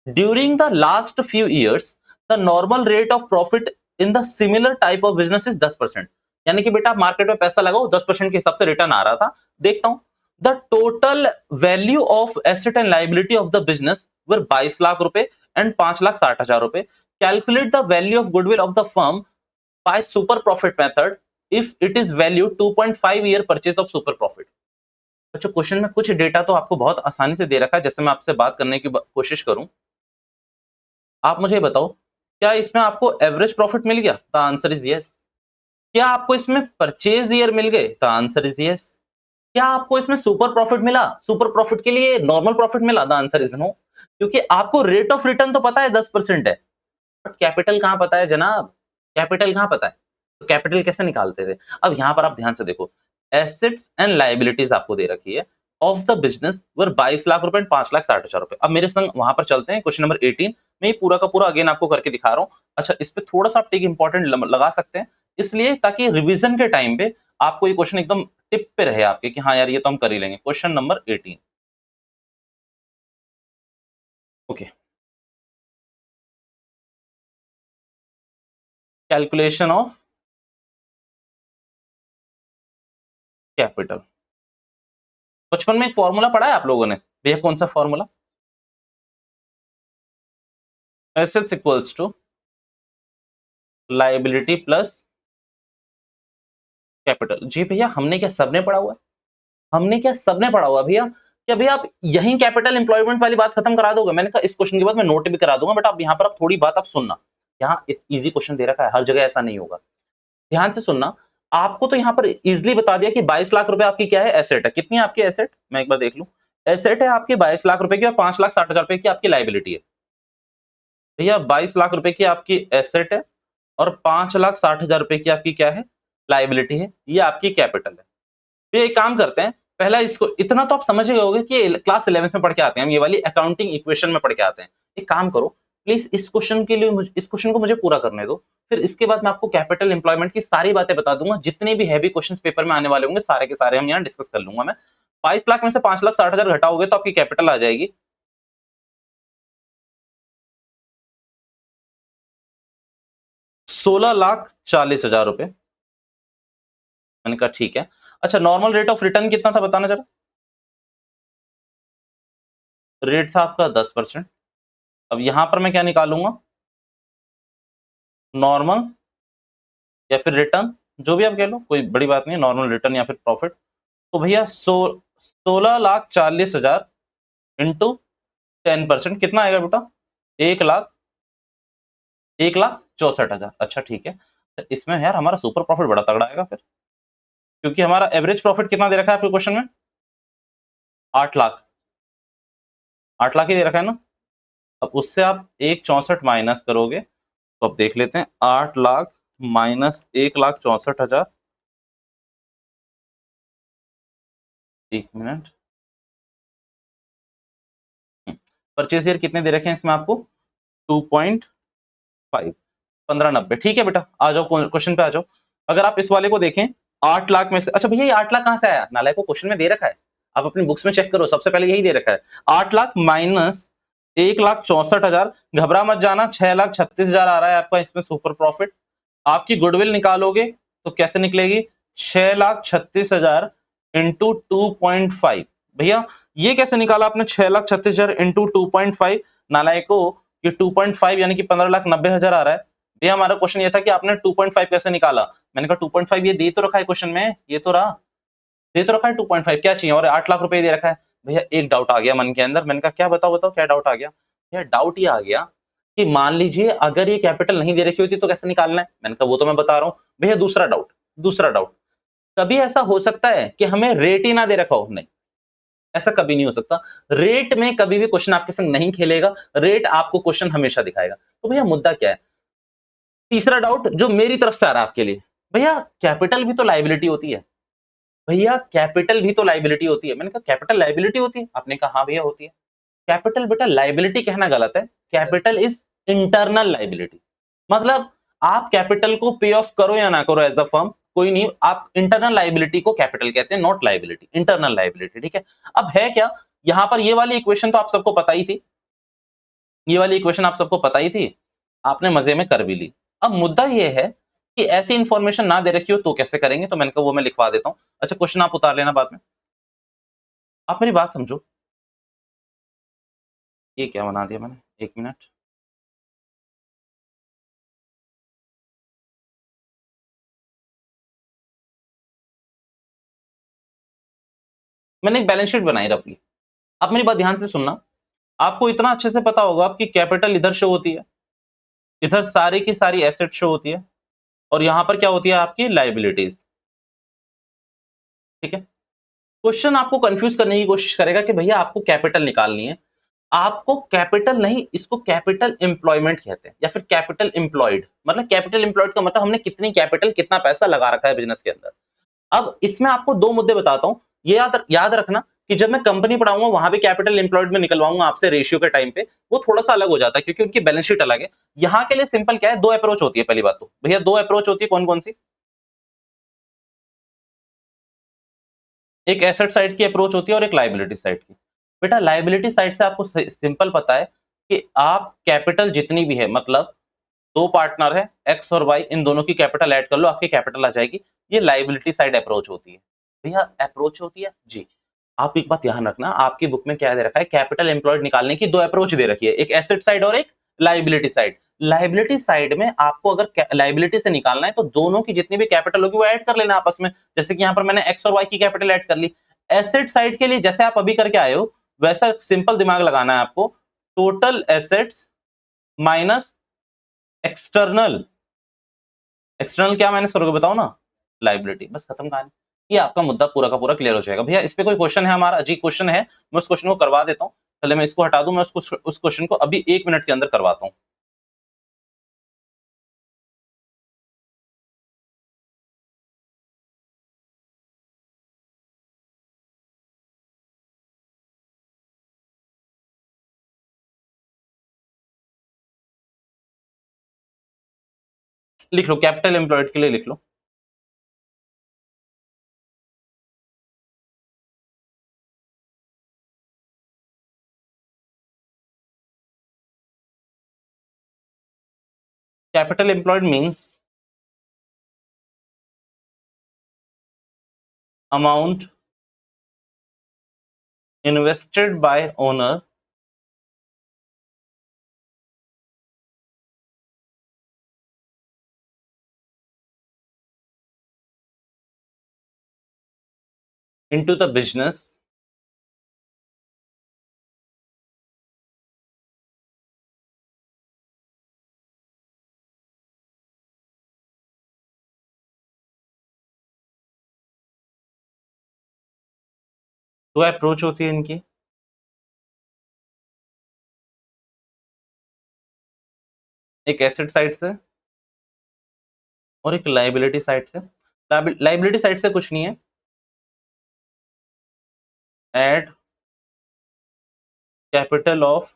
During the last few years, the normal rate of profit in the similar type of business is 10%। यानी कि बेटा आप मार्केट में पैसा लगाओ, 10% के हिसाब से रिटर्न आ रहा था। देखता हूं, the total value of asset and liability of the business were 22 lakh रुपए एंड 5,60,000 रुपए। Calculate the value of goodwill of the firm by super profit method if it is value 2.5 year purchase of super profit. अच्छा question में कुछ data तो आपको बहुत आसानी से दे रखा है, जैसे मैं आपसे बात करने की कोशिश करूं। आप मुझे बताओ, क्या इसमें आपको एवरेज प्रॉफिट मिल गया? The answer is yes. क्या आपको इसमें परचेज ईयर मिल गए? The answer is yes. क्या आपको इसमें सुपर प्रॉफिट मिला? सुपर प्रॉफिट के लिए नॉर्मल प्रॉफिट मिला? The answer is no. क्योंकि आपको रेट ऑफ रिटर्न तो पता है 10% है, बट कैपिटल कहां पता है जनाब? कैपिटल कहां पता है? तो कैपिटल कैसे निकालते थे? अब यहां पर आप ध्यान से देखो, एसेट्स एंड लाइबिलिटीज आपको दे रखी है of the business were 22 lakh रुपए एंड 5,60,000 रुपए। अब मेरे संग वहां पर चलते हैं, क्वेश्चन नंबर 18 में ये पूरा का पूरा अगेन आपको करके दिखा रहा हूं। अच्छा इस पे थोड़ा सा आप टिक इंपॉर्टेंट लगा सकते हैं, इसलिए ताकि रिवीजन के टाइम पे आपको ये क्वेश्चन एकदम टिप पे रहे आपके, कि हाँ यार ये तो हम कर ही लेंगे। Question number 18, okay. Calculation of capital. बचपन में एक फॉर्मूला पढ़ा है आप लोगों ने, भैया कौन सा formula? Assets equals to liability plus capital. जी भैया हमने क्या सबने पढ़ा हुआ है? हमने क्या सबने पढ़ा हुआ है भैया? क्या भैया आप यहीं कैपिटल एम्प्लॉयमेंट वाली बात खत्म करा दोगे? मैंने कहा इस क्वेश्चन के बाद मैं नोट भी करा दूंगा, बट आप यहाँ पर आप थोड़ी बात आप सुनना। यहाँ इजी क्वेश्चन दे रखा है, हर जगह ऐसा नहीं होगा, ध्यान से सुनना। आपको तो यहाँ पर इजिली बता दिया कि 22 लाख रुपए आपकी क्या है, एसेट है। कितनी है आपकी एसेट? मैं एक बार देख लूं। एसेट है आपकी 22 लाख रुपए की, और 5,60,000 रुपए की आपकी लाइबिलिटी है। भैया 22 लाख रुपए की आपकी एसेट है, और 5,60,000 रुपए की आपकी क्या है, लाइबिलिटी है। ये आपकी कैपिटल है। तो ये एक काम करते हैं, पहला इसको इतना तो आप समझ गए होंगे कि क्लास 11th में पढ़ के आते हैं हम, ये वाली अकाउंटिंग इक्वेशन में पढ़ के आते हैं। एक काम करो प्लीज, इस क्वेश्चन के लिए इस क्वेश्चन को मुझे पूरा करने दो, फिर इसके बाद मैं आपको कैपिटल एम्प्लॉयमेंट की सारी बातें बता दूंगा। जितने भी हैवी क्वेश्चन पेपर में आने वाले होंगे सारे के सारे हम यहाँ डिस्कस कर लूंगा मैं। 22 लाख में से 5,60,000 घटाओगे तो आपकी कैपिटल आ जाएगी 16,40,000 रुपए। मैंने कहा ठीक है। अच्छा नॉर्मल रेट ऑफ रिटर्न कितना था बताना जरा? रेट था आपका 10%। अब यहां पर मैं क्या निकालूंगा? नॉर्मल या फिर रिटर्न, जो भी आप कह लो, कोई बड़ी बात नहीं है, नॉर्मल रिटर्न या फिर प्रॉफिट। तो भैया 16,40,000 इंटू 10% कितना आएगा बेटा? 1,64,000। अच्छा ठीक है। तो इसमें यार हमारा सुपर प्रॉफिट बड़ा तगड़ा आएगा फिर, क्योंकि हमारा एवरेज प्रॉफिट कितना दे रखा है आपके क्वेश्चन में? 8 लाख। 8 लाख ही दे रखा है ना। अब उससे आप 1,64 माइनस करोगे, तो अब देख लेते हैं, 8 लाख माइनस 1,64,000। एक मिनट, परचेज ईयर कितने दे रखे हैं इसमें आपको? 2.5, 1590। ठीक है बेटा, आ जाओ क्वेश्चन पे आ जाओ। अगर आप इस वाले को देखें, 8 लाख में से, अच्छा भैया ये 8 लाख कहां से आया? नालायक को क्वेश्चन में दे रखा है, आप अपनी बुक्स में चेक करो, सबसे पहले यही दे रखा है 8 लाख माइनस 1,64,000। घबरा मत जाना, 6,36,000 आ रहा है आपका इसमें सुपर प्रॉफिट। आपकी गुडविल निकालोगे तो कैसे निकलेगी? 6,36,000 इंटू 2.5। भैया ये कैसे निकाला आपने 6,36,000 इंटू 2.5? नालायको ये 2.5 यानी कि 15,90,000 आ रहा है। भैया हमारा क्वेश्चन ये था कि आपने 2.5 कैसे निकाला? मैंने कहा 2.5 ये दे तो रखा है क्वेश्चन में, ये तो रहा, दे तो रखा है 2.5, क्या चाहिए? और 8 लाख रुपए दे रखा है। भैया एक डाउट आ गया मन के अंदर, मैंने कहा क्या, बताओ बताओ क्या डाउट आ गया? भैया डाउट ये आ गया कि मान लीजिए अगर ये कैपिटल नहीं दे रखी होती तो कैसे निकालना है? मैंने कहा वो तो मैं बता रहा हूँ। भैया दूसरा डाउट, कभी ऐसा हो सकता है कि हमें रेट ही ना दे रखा हो? नहीं, ऐसा कभी नहीं हो सकता। रेट में कभी भी क्वेश्चन आपके संग नहीं खेलेगा, रेट आपको क्वेश्चन हमेशा दिखाएगा। तो भैया मुद्दा क्या है? तीसरा डाउट जो मेरी तरफ से आ रहा है आपके लिए, भैया कैपिटल भी तो लाइबिलिटी होती है। भैया कैपिटल भी तो लाइबिलिटी होती है। मैंने कहा कैपिटल लाइबिलिटी होती है? आपने कहा हाँ भैया होती है। कैपिटल बेटा लाइबिलिटी कहना गलत है, कैपिटल इज इंटरनल लाइबिलिटी। मतलब आप कैपिटल को पे ऑफ करो या ना करो एज अ फर्म, कोई नहीं, आप इंटरनल लाइबिलिटी को कैपिटल कहते हैं, नॉट लाइबिलिटी, इंटरनल लाइबिलिटी, ठीक है। अब है क्या यहां पर, ये वाली इक्वेशन तो आप सबको पता ही थी, ये वाली इक्वेशन आप सबको पता ही थी, आपने मजे में कर भी ली। अब मुद्दा ये है कि ऐसी इंफॉर्मेशन ना दे रखी हो तो कैसे करेंगे, तो मैंने कहा वो मैं लिखवा देता हूं। अच्छा क्वेश्चन आप उतार लेना बाद में, आप मेरी बात समझो। ये क्या बना दिया मैंने, एक मिनट। मैंने एक बैलेंस शीट बनाई रखी, आप मेरी बात ध्यान से सुनना। आपको इतना अच्छे से पता होगा कि कैपिटल इधर शो होती है, इधर सारी की सारी एसेट शो होती है, और यहां पर क्या होती है आपकी लाइबिलिटीज, ठीक है। क्वेश्चन आपको कंफ्यूज करने की कोशिश करेगा कि भैया आपको कैपिटल निकालनी है, आपको कैपिटल नहीं, इसको कैपिटल एम्प्लॉयमेंट कहते हैं या फिर कैपिटल एम्प्लॉयड। मतलब कैपिटल एम्प्लॉयड का मतलब हमने कितनी कैपिटल, कितना पैसा लगा रखा है बिजनेस के अंदर। अब इसमें आपको दो मुद्दे बताता हूं, ये याद रखना कि जब मैं कंपनी पढ़ाऊंगा वहां भी कैपिटल एम्प्लॉयड में निकलवाऊंगा आपसे रेशियो के टाइम पे, वो थोड़ा सा अलग हो जाता है क्योंकि उनकी बैलेंस शीट अलग है। यहाँ के लिए सिंपल क्या है, दो अप्रोच होती है। पहली बात तो भैया दो अप्रोच होती है, कौन कौन सी? एक एसेट साइड की अप्रोच होती है और एक लाइबिलिटी साइड की। बेटा लाइबिलिटी साइड से आपको सिंपल पता है कि आप कैपिटल जितनी भी है, मतलब दो पार्टनर है एक्स और वाई, इन दोनों की कैपिटल ऐड कर लो, आपकी कैपिटल आ जाएगी। ये लाइबिलिटी साइड अप्रोच होती है। भैया अप्रोच होती है जी। आप एक बात ध्यान रखना, आपकी बुक में क्या दे रखा है, कैपिटल एम्प्लॉयड निकालने की दो अप्रोच दे रखी है, एक एसेट साइड और एक लाइबिलिटी साइड। लाइबिलिटी साइड में आपको अगर लाइबिलिटी से निकालना है तो दोनों की जितनी भी कैपिटल होगी वो ऐड कर लेना आपस में। जैसे कि यहाँ पर मैंने एक्स और वाई की कैपिटल ऐड कर ली। एसेट साइड के लिए जैसे आप अभी करके आए हो वैसा सिंपल दिमाग लगाना है आपको, total assets minus external, external क्या माइनस करोगे बताओ ना, लाइबिलिटी, बस खत्म कहानी। ये आपका मुद्दा पूरा का पूरा क्लियर हो जाएगा। भैया इस पे कोई क्वेश्चन है हमारा? जी क्वेश्चन है, मैं उस क्वेश्चन को करवा देता हूँ। पहले मैं इसको हटा दूं, मैं उसको उस क्वेश्चन को अभी 1 मिनट के अंदर करवाता हूँ। लिख लो, कैपिटल एम्प्लॉयड के लिए लिख लो। Capital employed means amount invested by owner into the business दो अप्रोच होती है इनकी, एक एसेट साइड से और एक लाइबिलिटी साइड से। लाइबिलिटी साइड से कुछ नहीं है, add capital of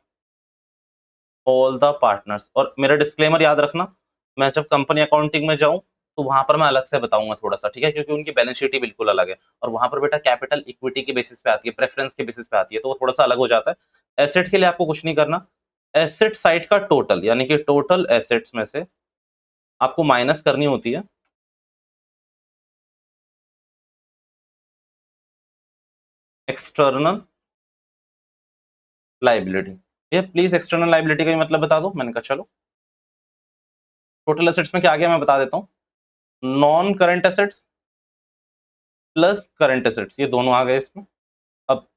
all the partners. और मेरा डिस्क्लेमर याद रखना, मैं जब कंपनी अकाउंटिंग में जाऊं तो वहां पर मैं अलग से बताऊंगा थोड़ा सा, ठीक है, क्योंकि उनकी बैलेंस शीट ही बिल्कुल अलग है, और वहां पर बेटा कैपिटल इक्विटी के बेसिस पे आती है, प्रेफरेंस के बेसिस पे आती है, तो वो थोड़ा सा अलग हो जाता है। एसेट के लिए आपको कुछ नहीं करना, एसेट साइड का टोटल यानी कि टोटल एसेट्स में से आपको माइनस करनी होती है एक्सटर्नल लाइबिलिटी। ये प्लीज एक्सटर्नल लाइबिलिटी का ही मतलब बता दो। मैंने कहा चलो टोटल एसेट्स में क्या आ गया मैं बता देता हूँ। Non current assets plus current assets, ये दोनों आ गए इसमें। अब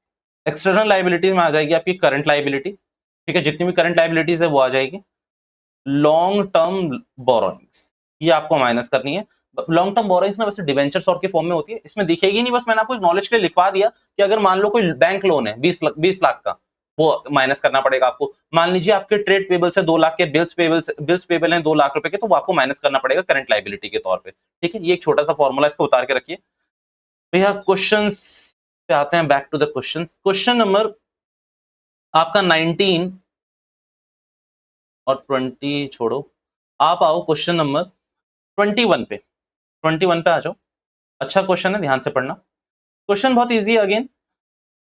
एक्सटर्नल लाइबिलिटी में आ जाएगी आपकी करंट लाइबिलिटी, ठीक है, जितनी भी करंट लाइबिलिटीज है वो आ जाएगी। लॉन्ग टर्म बोरोइंग्स ये आपको माइनस करनी है। लॉन्ग टर्म बोरोइंग्स ना वैसे डिवेंचर सॉर्ट के फॉर्म में होती है, इसमें दिखेगी नहीं, बस मैंने आपको नॉलेज के लिए लिखवा दिया कि अगर मान लो कोई बैंक लोन है 20 लाख का, वो माइनस करना पड़ेगा आपको। मान लीजिए आपके ट्रेड पेबल्स है 2 लाख के, बिल्स पेबल है 2 लाख रुपए के, तो वो आपको माइनस करना पड़ेगा करंट लाइबिलिटी के तौर पे, ठीक है। ये एक छोटा सा फॉर्मूला इसको उतार के रखिए। भैया क्वेश्चंस पे आते हैं, back to the questions. Question number आपका 19 और 20 छोड़ो, आप आओ क्वेश्चन नंबर 21 पे। 21 पे आ जाओ। अच्छा क्वेश्चन है, ध्यान से पढ़ना। क्वेश्चन बहुत इजी है again.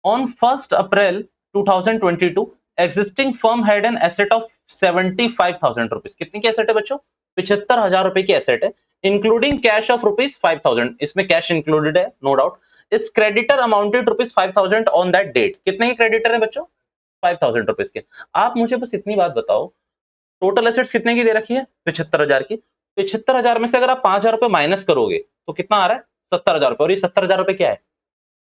On 1 April 2022 existing firm had an asset of 75,000 rupees. कितनी की एसेट है बच्चों? 75,000 रुपए की एसेट है, इंक्लूडिंग कैश ऑफ रुपीज 5,000। इसमें कैश इंक्लूडेड है, no doubt. It's creditor amounted rupees 5,000 on that date. कितने के क्रेडिटर है बच्चों? 5,000 रुपीज के। आप मुझे बस इतनी बात बताओ, टोटल एसेट्स कितने की दे रखी है? 75,000 की। 75,000 में से अगर आप 5,000 रुपए माइनस करोगे तो कितना आ रहा है? 70,000 रुपए। और ये 70,000 रुपए क्या है?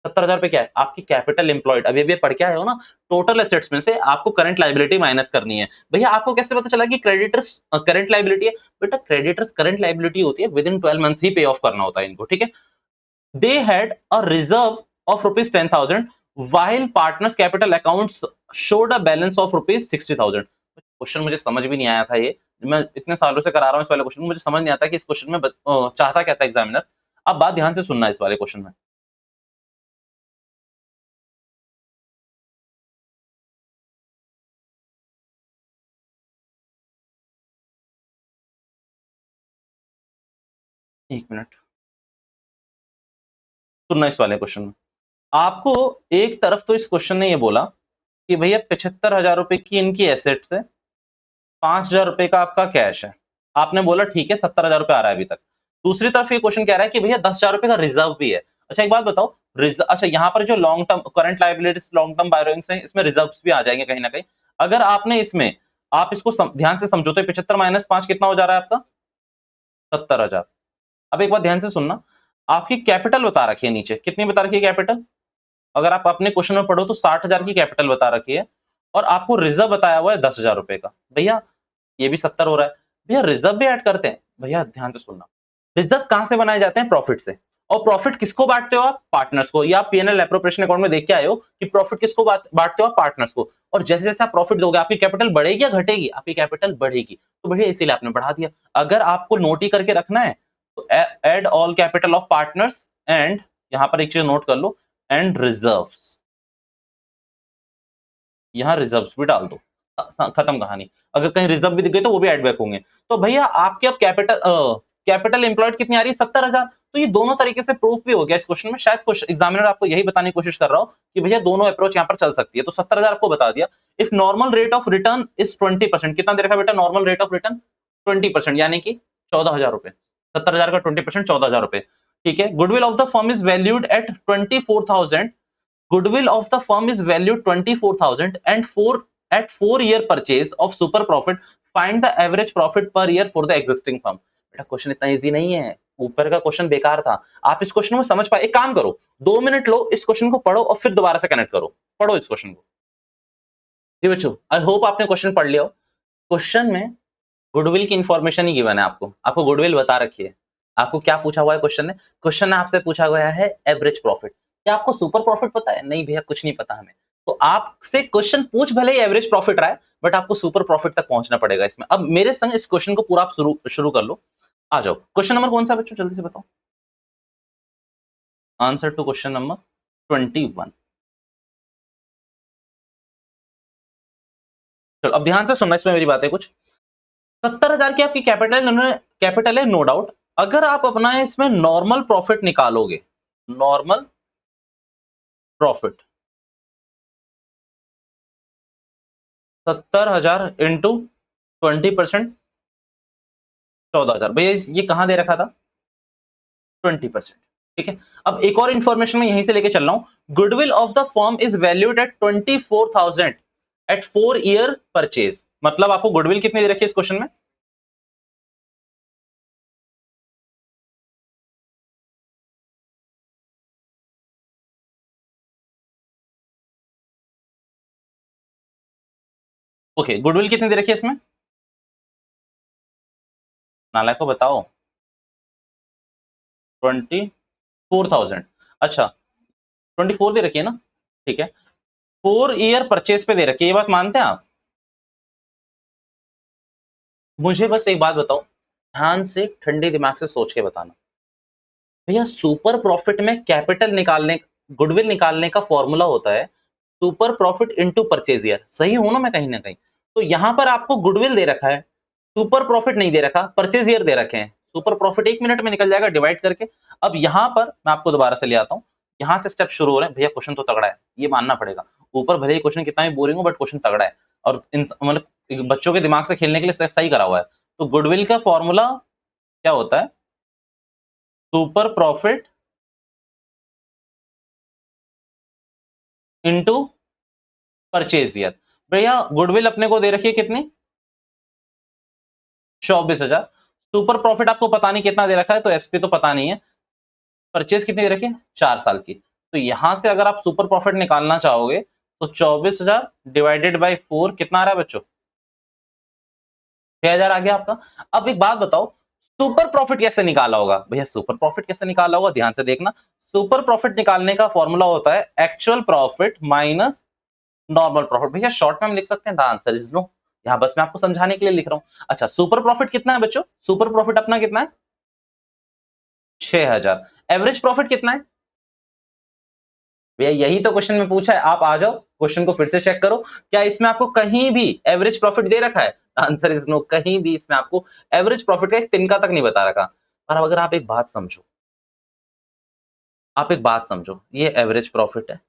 70,000 रुपए क्या है? आपकी कैपिटल एम्प्लॉयड। अभी अभी पढ़ के आए हो ना, टोटल एसेट्स में से आपको करंट लाइबिलिटी माइनस करनी है। भैया आपको कैसे पता चला कि क्रेडिटर्स करंट लाइबिलिटी है? बेटा क्रेडिटर्स करंट लाइबिलिटी होती है, विद इन 12 मंथ्स ही पे ऑफ करना होता है इनको, ठीक है। They had a reserve of rupees 10,000 while partners capital accounts showed a balance of rupees 60,000। Question मुझे समझ भी नहीं आया था ये, मैं इतने सालों से करा रहा हूँ इस वाले क्वेश्चन, मुझे समझ नहीं आता कि इस क्वेश्चन में चाहता क्या था एग्जामिनर। अब बात ध्यान से सुनना इस वाले क्वेश्चन में। एक मिनट सुनना इस वाले क्वेश्चन में। आपको एक तरफ तो इस क्वेश्चन ने ये बोला कि भैया 75,000 रुपए की इनकी एसेट्स है, 5,000 रुपए का आपका कैश है। आपने बोला ठीक है 70,000 रुपए आ रहा है अभी तक। दूसरी तरफ ये क्वेश्चन कह रहा है कि भैया 10,000 रुपए का रिजर्व भी है। अच्छा एक बात बताओ, अच्छा यहाँ पर जो long term current liabilities long term borrowings हैं, इसमें रिजर्व्स भी आ जाएंगे कहीं ना कहीं। अगर आपने इसमें, आप इसको ध्यान से समझो तो 75 माइनस 5 कितना हो जा रहा है आपका? 70,000। अब एक बात ध्यान से सुनना, आपकी कैपिटल बता रखी है नीचे, कितनी बता रखी है कैपिटल? अगर आप अपने क्वेश्चन में पढ़ो तो 60,000 की कैपिटल बता रखी है, और आपको रिजर्व बताया हुआ है 10,000 रुपए का। भैया ये भी 70 हो रहा है, भैया रिजर्व भी ऐड करते हैं। भैया ध्यान से सुनना, रिजर्व कहां से बनाए जाते हैं? प्रॉफिट से। और प्रॉफिट किसको बांटते हो आप? पार्टनर्स को। या आप पीएनएल एप्रोप्रिएशन अकाउंट में देख के आए हो कि प्रॉफिट किसको बांटते हो आप? पार्टनर्स को। और जैसे जैसे आप प्रॉफिट दोगे आपकी कैपिटल बढ़ेगी या घटेगी? आपकी कैपिटल बढ़ेगी। तो भैया इसीलिए आपने बढ़ा दिया। अगर आपको नोट ही करके रखना है तो add all capital of partners and, यहां पर एक चीज नोट कर लो, एंड रिजर्व्स। यहाँ रिजर्व्स भी डाल दो, खत्म कहानी। अगर कहीं रिजर्व भी दिख गई तो वो भी एड बैक होंगे। तो भैया आपके अब कैपिटल एम्प्लॉयड कितनी आ रही है? 70,000। तो ये दोनों तरीके से प्रूफ भी हो गया इस क्वेश्चन में। शायद एग्जामिनर आपको यही बताने की कोशिश कर रहा हो कि भैया दोनों अप्रोच यहाँ पर चल सकती है। तो 70,000 आपको बता दिया। If normal rate of return is 20%, कितना दे रखा बेटा नॉर्मल रेट ऑफ रिटर्न? 20%, यानी कि 14,000 रुपए। 70,000 का 20% 14,000 रुपए, ठीक है। Goodwill of the firm is valued at 24,000। Goodwill of the firm is valued 24,000 and at 4-year purchase of super profit, find the average profit per year for the existing firm। बेटा question इतना easy नहीं है, ऊपर का question बेकार था। आप इस क्वेश्चन को समझ पाए? एक काम करो, 2 मिनट लो, इस क्वेश्चन को पढ़ो और फिर दोबारा से कनेक्ट करो। पढ़ो इस क्वेश्चन को। जी बच्चों, आई होप आपने क्वेश्चन पढ़ लिया हो। क्वेश्चन में गुडविल की इंफॉर्मेशन ही गिवन है, आपको आपको गुडविल बता रखी है। आपको क्या पूछा हुआ है क्वेश्चन ने? क्वेश्चन ने आपसे पूछा गया है एवरेज प्रॉफिट। क्या आपको सुपर प्रॉफिट पता है? नहीं भैया कुछ नहीं पता हमें। तो आपसे क्वेश्चन पूछ भले ही एवरेज प्रॉफिट रहा है, बट आपको सुपर प्रॉफिट तक पहुंचना पड़ेगा इसमें। अब मेरे संग इस क्वेश्चन को पूरा आप शुरू शुरू कर लो। आ जाओ, क्वेश्चन नंबर कौन सा बच्चों, जल्दी से बताओ। Answer to question number 21। चलो अब ध्यान से सुनना, इसमें मेरी बातें कुछ। 70,000 की आपकी कैपिटल है, नो डाउट। अगर आप अपना इसमें नॉर्मल प्रॉफिट निकालोगे, नॉर्मल प्रॉफिट 70,000 इंटू 20%, 14,000। भैया ये कहां दे रखा था? 20%। ठीक है, अब एक और इंफॉर्मेशन मैं यहीं से लेके चल रहा हूं। Goodwill of the firm is valued at 24,000 at 4 year purchase. मतलब आपको गुडविल कितनी दे रखी है इस क्वेश्चन में? ओके, गुडविल कितनी दे रखी है इसमें? नालायक को बताओ। 24,000। अच्छा, 24 दे रखी है ना? ठीक है, 4 ईयर परचेज पे दे रखी है, ये बात मानते हैं आप? मुझे बस एक बात बताओ, ध्यान से ठंडे दिमाग से सोच के बताना। भैया सुपर प्रॉफिट में कैपिटल निकालने, गुडविल निकालने का फॉर्मूला होता है super profit into purchase year. सही हूं ना मैं कहीं ना कहीं? तो यहां पर आपको गुडविल दे रखा है, सुपर प्रॉफिट नहीं दे रखा, परचेज ईयर दे रखे हैं। सुपर प्रॉफिट 1 मिनट में निकल जाएगा डिवाइड करके। अब यहां पर मैं आपको दोबारा से ले आता हूं, यहां से स्टेप शुरू हो रहे हैं। भैया क्वेश्चन तो तगड़ा है, ये मानना पड़ेगा। ऊपर भले ही क्वेश्चन कितना भी बोरिंग हो, बट क्वेश्चन तगड़ा है और मतलब बच्चों के दिमाग से खेलने के लिए सही करा हुआ है। तो गुडविल का फॉर्मूला क्या होता है? Super profit into purchase year. भैया गुडविल अपने को दे रखी है कितनी? 24,000। सुपर प्रॉफिट आपको पता नहीं कितना दे रखा है, तो एसपी तो पता नहीं है। परचेज कितनी दे रखी है? 4 साल की। तो यहां से अगर आप सुपर प्रॉफिट निकालना चाहोगे तो 24,000 डिवाइडेड बाई 4 कितना आ रहा है बच्चों? 6,000 आ गया आपका। अब एक बात बताओ, सुपर प्रॉफिट कैसे निकाला होगा? भैया सुपर प्रॉफिट कैसे निकाला होगा, ध्यान से देखना। सुपर प्रॉफिट निकालने का फॉर्मूला होता है actual profit minus normal profit. भैया शॉर्ट में हम लिख सकते हैं, द आंसर इज नो। यहाँ बस मैं आपको समझाने के लिए लिख रहा हूं। अच्छा, सुपर प्रॉफिट कितना है बच्चों? सुपर प्रॉफिट अपना कितना है? 6,000। एवरेज प्रॉफिट कितना है? भैया यही तो क्वेश्चन में पूछा है, आप आ जाओ क्वेश्चन को फिर से चेक करो। क्या इसमें आपको कहीं भी एवरेज प्रॉफिट दे रखा है? Answer is no. कहीं भी इसमें आपको एवरेज प्रॉफिट का एक तिनका तक नहीं बता रखा। और अब अगर आप एक बात समझो, आप एक बात समझो, ये एवरेज प्रॉफिट है,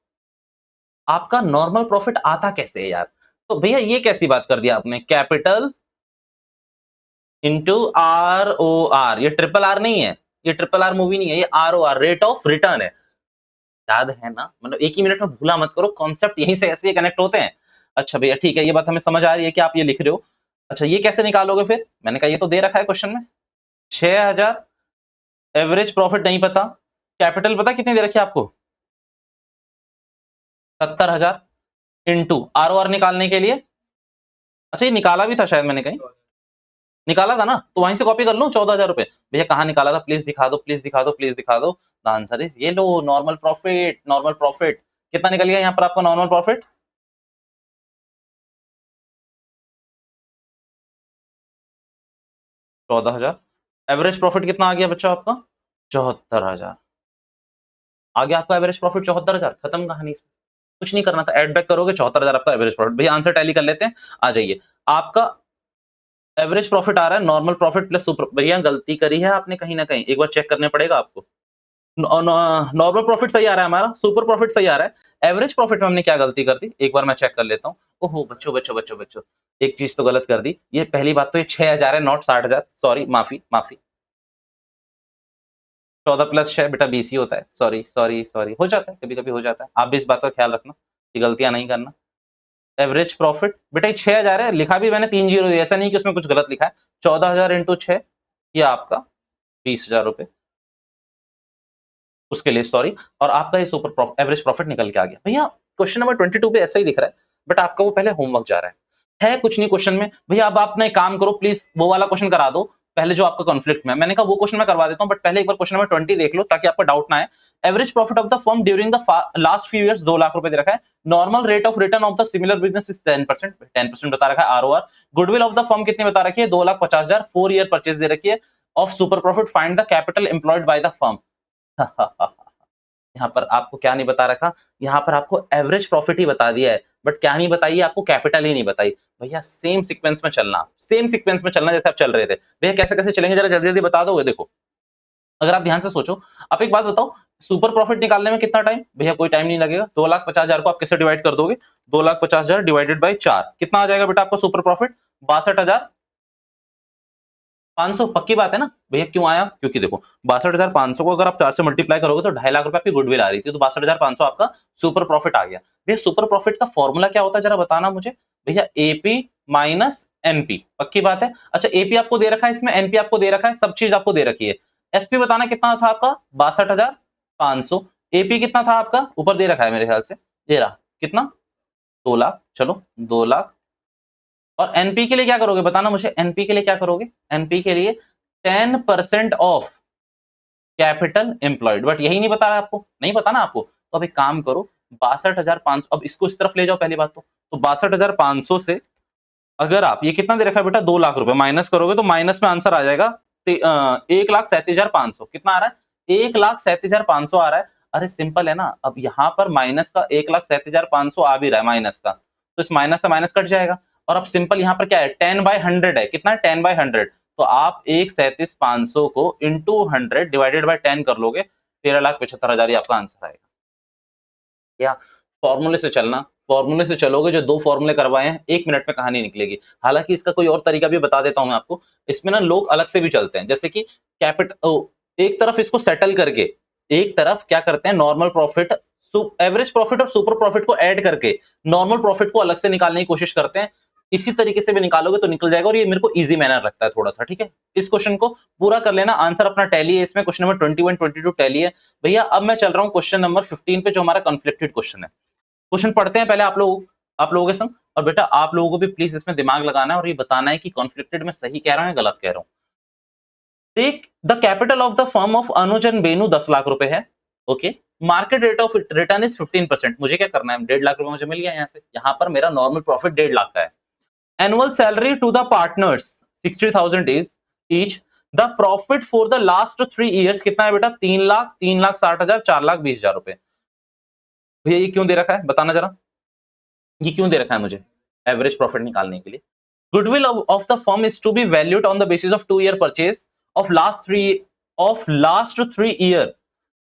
आपका नॉर्मल प्रॉफिट आता कैसे है यार? तो भैया ये कैसी बात कर दिया आपने? Capital into R O R. ये ट्रिपल आर नहीं है, ये ट्रिपल आर मूवी नहीं है, ये R O R, rate of return है। याद है ना? मतलब एक ही मिनट में भूला मत करो, कॉन्सेप्ट यहीं से ऐसे कनेक्ट होते हैं। अच्छा भैया ठीक है, ये बात हमें समझ आ रही है कि आप ये लिख रहे हो। अच्छा, ये कैसे निकालोगे फिर? मैंने कहा ये तो दे रखा है क्वेश्चन में 6,000। एवरेज प्रॉफिट नहीं पता, कैपिटल पता कितनी दे रखी है आपको? 70,000 इंटू आर ओ आर निकालने के लिए। अच्छा, ये निकाला भी था शायद, मैंने कहीं निकाला था ना, तो वहीं से कॉपी कर लूं 14,000 रुपए। भैया कहाँ निकाला था? प्लीज दिखा दो, प्लीज दिखा दो, प्लीज दिखा दो। द आंसर इज ये लो, नॉर्मल प्रॉफिट। नॉर्मल प्रॉफिट कितना निकल गया यहाँ पर आपका नॉर्मल प्रॉफिट? 14,000। एवरेज प्रॉफिट कितना आ गया बच्चों आपका? 74,000 आ गया आपका एवरेज प्रॉफिट। 74,000, खत्म कहानी। इसमें कुछ नहीं करना था, एड बैक करोगे 74,000 आपका एवरेज प्रॉफिट। भैया आंसर टैली कर लेते हैं, आ जाइए। आपका एवरेज प्रॉफिट आ रहा है नॉर्मल प्रॉफिट प्लस सुपर। भैया गलती करी है आपने कहीं ना कहीं, एक बार चेक करने पड़ेगा आपको। नॉर्मल प्रॉफिट सही आ रहा है हमारा, सुपर प्रॉफिट सही आ रहा है, एवरेज प्रॉफिट में हमने क्या गलती कर दी? एक बार मैं चेक कर लेता हूँ। ओहो बच्चों बच्चों बच्चों बच्चों, एक चीज तो गलत कर दी। ये पहली बात तो ये 6,000 है, नॉट 60,000। सॉरी, माफी माफी। 14 प्लस 6 बेटा 20 ही होता है। सॉरी सॉरी सॉरी, हो जाता है कभी कभी, हो जाता है। आप भी इस बात का ख्याल रखना कि गलतियां नहीं करना। एवरेज प्रॉफिट बेटा ये 6,000 है, लिखा भी मैंने 3 जीरो, ऐसा नहीं कि उसमें कुछ गलत लिखा है। 14,000 इंटू 6, ये आपका 20,000 रुपए, उसके लिए सॉरी। और आपका ये सुपर एवरेज प्रॉफिट निकल के आ गया। भैया क्वेश्चन नंबर 22 पे ऐसा ही दिख रहा है, बट आपका वो पहले होमवर्क जा रहा है कुछ नहीं क्वेश्चन में। भैया अब आप ना एक काम करो, प्लीज वो वाला क्वेश्चन करा दो पहले जो आपका कॉन्फ्लिक्ट में है। मैंने कहा वो क्वेश्चन मैं करवा देता हूं, बट पहले एक बार क्वेश्चन नंबर 20 देख लो ताकि आपका डाउट ना है। Average profit of the firm during the last few years 2 lakh रुपए दे रखा है। Normal rate of return of the similar business is 10%। 10% बता रखा है ROR. Goodwill of the firm कितनी बता रखी है? 2,50,000। 4 ईयर परचेज दे रखी है of super profit. Find the capital employed by the firm. यहाँ पर आपको क्या नहीं बता रखा? यहाँ पर आपको एवरेज प्रॉफिट ही बता दिया है, बट क्या नहीं बताइए आपको? कैपिटल ही नहीं बताई। भैया सेम सीक्वेंस में चलना, सेम सीक्वेंस में चलना जैसे आप चल रहे थे। भैया कैसे कैसे चलेंगे जरा जल्दी जल्दी बता दोगे? देखो अगर आप ध्यान से सोचो, आप एक बात बताओ, सुपर प्रॉफिट निकालने में कितना टाइम? भैया कोई टाइम नहीं लगेगा। 2,50,000 को आप कैसे डिवाइड कर दोगे? 2,50,000 डिवाइडेड बाई 4 कितना आ जाएगा बेटा आपका सुपर प्रॉफिट? 62,500। पक्की बात है ना भैया? क्यों आया? क्योंकि देखो 62,500 को अगर आप 4 से मल्टीप्लाई करोगे तो 2.5 लाख रुपए आपकी गुडविल आ रही थी, तो 62,500 आपका सुपर प्रॉफिट आ गया। भैया सुपर प्रॉफिट का फॉर्मूला क्या होता है जरा बताना मुझे? भैया एपी माइनस एनपी। पक्की बात है? अच्छा एपी आपको दे रखा है, इसमें एनपी आपको दे रखा है, सब चीज आपको दे रखी है। एसपी बताना कितना था आपका? 62,500। एपी कितना था आपका? ऊपर दे रखा है मेरे ख्याल से, दे रहा कितना? 2 लाख। चलो 2 लाख। और एनपी के लिए क्या करोगे बताना मुझे? एनपी के लिए क्या करोगे? एनपी के लिए 10% ऑफ कैपिटल एम्प्लॉयड। बट यही नहीं बता रहा आपको, नहीं पता ना आपको, तो अब एक काम करो, 62,500, अब इसको इस तरफ ले जाओ पहली बात तो 62,500 से अगर आप ये कितना दे रखा है बेटा? 2 लाख रुपए माइनस करोगे तो माइनस में आंसर आ जाएगा 1,37,500। कितना आ रहा है? 1,37,500 आ रहा है। अरे सिंपल है ना, अब यहाँ पर माइनस का 1,37,500 आ भी रहा है माइनस का, तो इस माइनस से माइनस कट जाएगा। और अब सिंपल यहाँ पर क्या है? 10/100 है। कितना है? 10/100। तो आप 1,37,500 को इंटू 100 डिवाइडेड बाई 10 कर लोगे, 13,75,000 आपका आंसर आएगा। क्या फॉर्मूले से चलना, फॉर्मूले से चलोगे, जो 2 फॉर्मूले करवाए हैं 1 मिनट में कहानी निकलेगी। हालांकि इसका कोई और तरीका भी बता देता हूं मैं आपको। इसमें ना लोग अलग से भी चलते हैं, जैसे कि एक तरफ इसको सेटल करके, एक तरफ क्या करते हैं, नॉर्मल प्रॉफिट, एवरेज प्रॉफिट और सुपर प्रॉफिट को ऐड करके नॉर्मल प्रॉफिट को अलग से निकालने की कोशिश करते हैं। इसी तरीके से भी निकालोगे तो निकल जाएगा, और ये मेरे को इजी मैनर लगता है थोड़ा सा। ठीक है, इस क्वेश्चन को पूरा कर लेना। आंसर अपना टैली है इसमें, क्वेश्चन नंबर 21 22 टैली है। भैया अब मैं चल रहा हूं क्वेश्चन नंबर 15 पे, जो हमारा कॉन्फ्लिक्टेड क्वेश्चन है। क्वेश्चन पढ़ते हैं पहले आप लोगों के संग। और बेटा आप लोगों को भी प्लीज इसमें दिमाग लगाना है और ये बताना है कि कॉन्फ्लिक्टेड में सही कह रहा हूं या गलत कह रहा हूं। Take the capital of the firm of Anuj and Benu 10 lakh रुपए है। Okay, market rate of return is 15%। मुझे क्या करना है? 1.5 लाख रुपए मुझे मिल गया यहाँ से। यहाँ पर मेरा नॉर्मल प्रॉफिट 1.5 लाख का है। Annual salary to the partners 60,000 is each. The profit for the last 3 years कितना है बेटा? 3 लाख, 3,60,000, 4,20,000 रुपए। भैया ये क्यों दे रखा है बताना जरा? ये क्यों दे रखा है मुझे? एवरेज प्रॉफिट निकालने के लिए। Goodwill of the firm is to be valued on the basis of 2 year purchase of last 3 year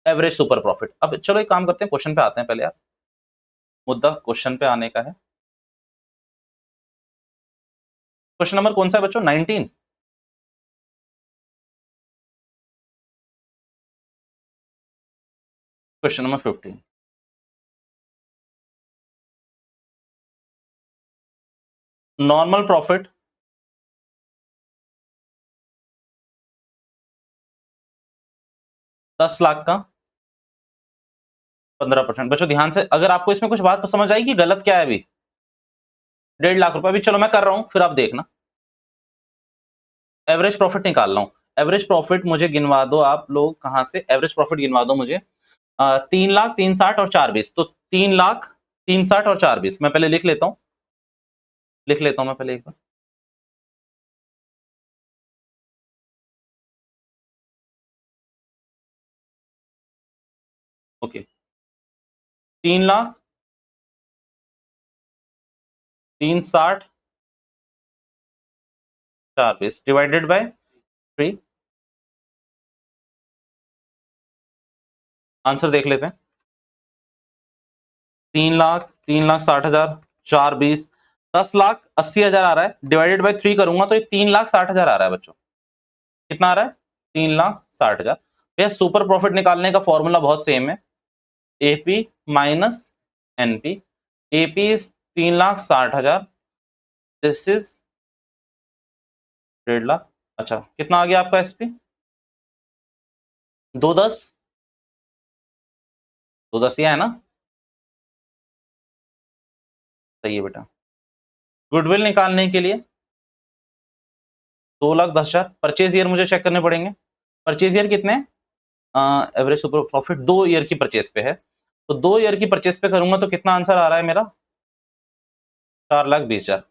average super profit. अब चलो एक काम करते हैं, क्वेश्चन पे आते हैं पहले यार। मुद्दा क्वेश्चन पे आने का है। क्वेश्चन नंबर कौन सा है बच्चों? 19। Question number 15। Normal profit 10 lakh का 15%। बच्चों ध्यान से, अगर आपको इसमें कुछ बात समझ आई कि गलत क्या है अभी? 1.5 लाख रुपए। अभी चलो मैं कर रहा हूं, फिर आप देखना। एवरेज प्रॉफिट निकाल रहा हूं। एवरेज प्रॉफिट मुझे गिनवा दो आप लोग, कहां से एवरेज प्रॉफिट गिनवा दो मुझे। 3 लाख, 3,60 और 4,20। तो 3 लाख, 3,60 और 4,20 मैं पहले लिख लेता हूं, लिख लेता हूं मैं पहले एक बार। Okay, 3,00,000, 3,60, 4,20 divided by 3। आंसर देख लेते हैं। 3,00,000, 3,60,000, 4,20, 10,80,000 आ रहा है। डिवाइडेड बाय 3 करूंगा तो ये 3,60,000 आ रहा है बच्चों। कितना आ रहा है? 3,60,000। भैया सुपर प्रॉफिट निकालने का फॉर्मूला बहुत सेम है, AP minus NP. AP is 3,60,000, this is 1.5 lakh. अच्छा कितना आ गया आपका एसपी? 210, 210 ये है ना? सही है बेटा। गुडविल निकालने के लिए 2,10,000। परचेज ईयर मुझे चेक करने पड़ेंगे। परचेज ईयर कितने? एवरेज सुपर प्रॉफिट 2 ईयर की परचेज पे है, तो 2 ईयर की परचेज पे करूंगा तो कितना आंसर आ रहा है मेरा? 4,20,000।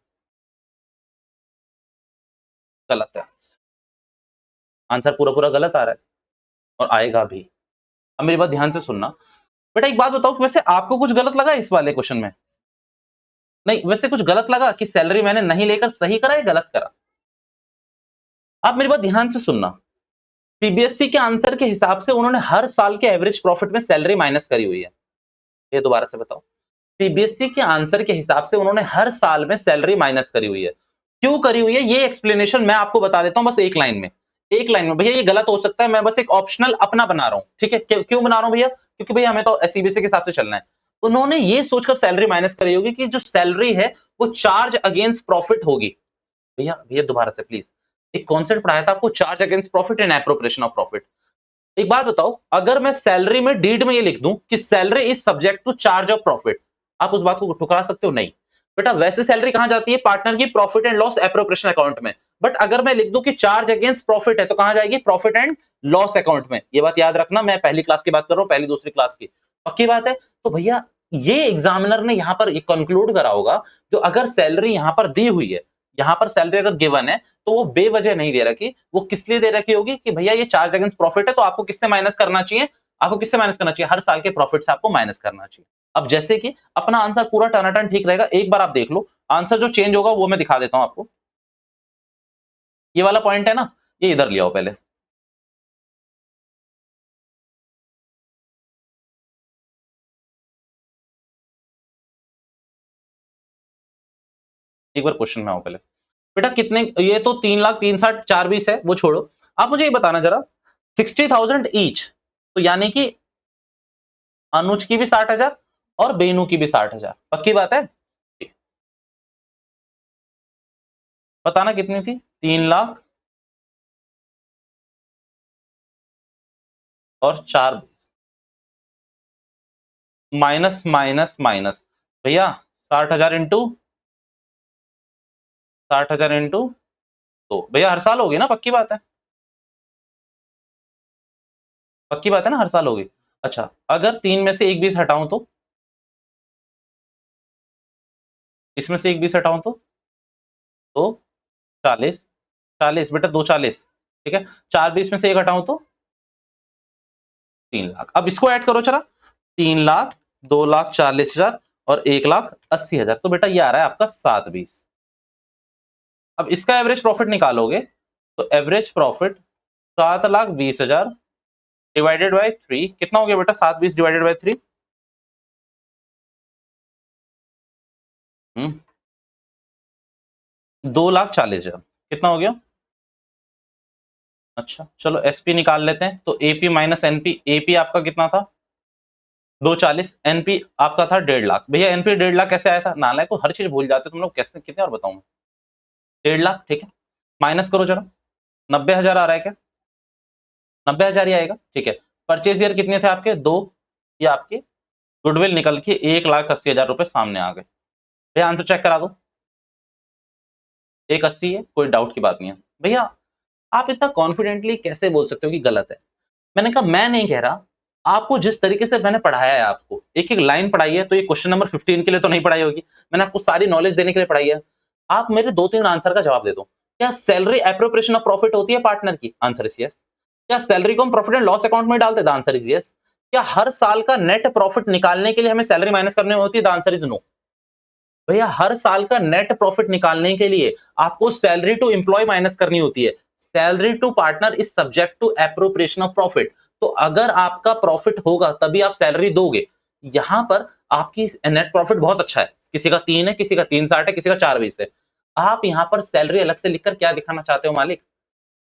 गलत है, आंसर पूरा पूरा गलत आ रहा है और आएगा भी। अब मेरी बात ध्यान से सुनना बेटा। एक बात बताओ कि वैसे आपको कुछ गलत लगा इस वाले क्वेश्चन में? नहीं, वैसे कुछ गलत लगा कि सैलरी मैंने नहीं लेकर सही करा या गलत करा? आप मेरी बात ध्यान से सुनना। सीबीएसई के आंसर के हिसाब से उन्होंने हर साल के एवरेज प्रॉफिट में सैलरी माइनस करी हुई है। ये दोबारा से बताओ। सीबीएसई के आंसर के हिसाब से उन्होंने हर साल में सैलरी माइनस करी हुई है। क्यों करी हुई है ये एक्सप्लेनेशन मैं आपको बता देता हूं बस एक लाइन में। एक लाइन में भैया ये गलत हो सकता है, मैं बस एक ऑप्शनल अपना बना रहा हूं, ठीक है। क्यों बना रहा हूं भैया? क्योंकि भैया हमें तो सीबीएसई के हिसाब से चलना है। उन्होंने ये सोचकर सैलरी माइनस करी होगी कि जो सैलरी है वो चार्ज अगेंस्ट प्रॉफिट होगी। भैया भैया दोबारा से प्लीज, एक कॉन्सेप्ट पढ़ाया था आपको, charge against profit and appropriation of profit. एक बात बताओ, अगर मैं सैलरी में डीड में ये लिख दूं कि salary is subject to charge of profit, आप उस बात को ठुकरा सकते हो? नहीं बेटा। वैसे सैलरी कहां जाती है? पार्टनर की profit and loss appropriation account में। बट अगर मैं लिख दूं कि चार्ज अगेंस्ट प्रॉफिट है तो कहां जाएगी? प्रॉफिट एंड लॉस अकाउंट में। ये बात याद रखना, मैं पहली क्लास की बात कर रहा हूं, पहली दूसरी क्लास की। पक्की बात है? तो भैया ये एग्जामिनर ने यहां पर कंक्लूड करा होगा, जो अगर सैलरी यहां पर दी हुई है, यहां पर सैलरी अगर गिवन है, तो वो बेवजह नहीं दे रखी। वो किस लिए दे रखी होगी कि भैया ये चार्ज अगेंस्ट प्रॉफिट है, तो आपको किससे माइनस करना चाहिए? आपको किससे माइनस करना चाहिए? हर साल के प्रॉफिट से आपको माइनस करना चाहिए। अब जैसे कि अपना आंसर पूरा टनाटन ठीक रहेगा, एक बार आप देख लो, आंसर जो चेंज होगा वो मैं दिखा देता हूं आपको। ये वाला पॉइंट है ना, ये इधर ले आओ पहले। एक बार क्वेश्चन में आओ पहले। बेटा कितने, ये तो 3 लाख 3,60,420 है, वो छोड़ो। आप मुझे ये बताना जरा, 60,000 ईच, तो यानी कि अनुज की भी 60,000 और बेनू की भी 60,000। पक्की बात है? बताना कितनी थी? 3 लाख और 4 माइनस माइनस माइनस। भैया 60,000 इंटू 60,000 इंटू, तो भैया हर साल होगी ना? पक्की बात है? पक्की बात है ना, हर साल होगी। अच्छा, अगर 3 में से एक 20 हटाऊं तो, इसमें से एक 20 हटाऊं तो 40। 40 बेटा, 2 40, ठीक है। 4 20 में से एक हटाऊं तो 3 लाख। अब इसको ऐड करो चला, 3 लाख, 2,40,000 और 1,80,000, तो बेटा ये आ रहा है आपका 720। अब इसका एवरेज प्रॉफिट निकालोगे तो एवरेज प्रॉफिट 7,20,000 डिवाइडेड बाय 3 कितना हो गया बेटा? 720 डिवाइडेड बाय 3, 2,40,000 कितना हो गया? अच्छा चलो एसपी निकाल लेते हैं, तो एपी माइनस एनपी, एपी आपका कितना था? 240, एनपी आपका था 1.5 लाख। भैया एनपी 1.5 लाख कैसे आया था? नालायक को हर चीज भूल जाते हो तुम लोग, कैसे कितने और बताऊं? 1.5 लाख, ठीक है। माइनस करो जरा, 90,000 आ रहा है क्या? 90,000 ही आएगा, ठीक है। परचेज ईयर कितने थे आपके? 2। ये आपके गुडविल निकल के 1,80,000 रुपए सामने आ गए। भैया आंसर चेक करा दो, 180 है, कोई डाउट की बात नहीं है। भैया आप इतना कॉन्फिडेंटली कैसे बोल सकते हो कि गलत है? मैंने कहा मैं नहीं कह रहा, आपको जिस तरीके से मैंने पढ़ाया है, आपको एक एक लाइन पढ़ाई है, तो ये क्वेश्चन नंबर 15 के लिए तो नहीं पढ़ाई होगी, मैंने आपको सारी नॉलेज देने के लिए पढ़ाई है। आप मेरे 2-3 आंसर का जवाब दे दो। क्या सैलरी एप्रोप्रिएशन ऑफ प्रॉफिट होती है पार्टनर की? Answer is yes. क्या सैलरी को हम प्रॉफिट एंड लॉस अकाउंट में डालते? The answer is yes. क्या हर साल का नेट प्रॉफिट निकालने के लिए हमें सैलरी माइनस करनी होती है? The answer is no. भैया हर साल का नेट प्रॉफिट निकालने के लिए आपको सैलरी टू एम्प्लॉय माइनस करनी होती है। Salary to partner is subject to appropriation of profit. तो अगर आपका प्रॉफिट होगा तभी आप सैलरी दोगे। यहां पर आपकी नेट प्रॉफिट बहुत अच्छा है, किसी का 3 है, किसी का 360 है, किसी का 420 है। आप यहां पर सैलरी अलग से लिखकर क्या दिखाना चाहते हो मालिक?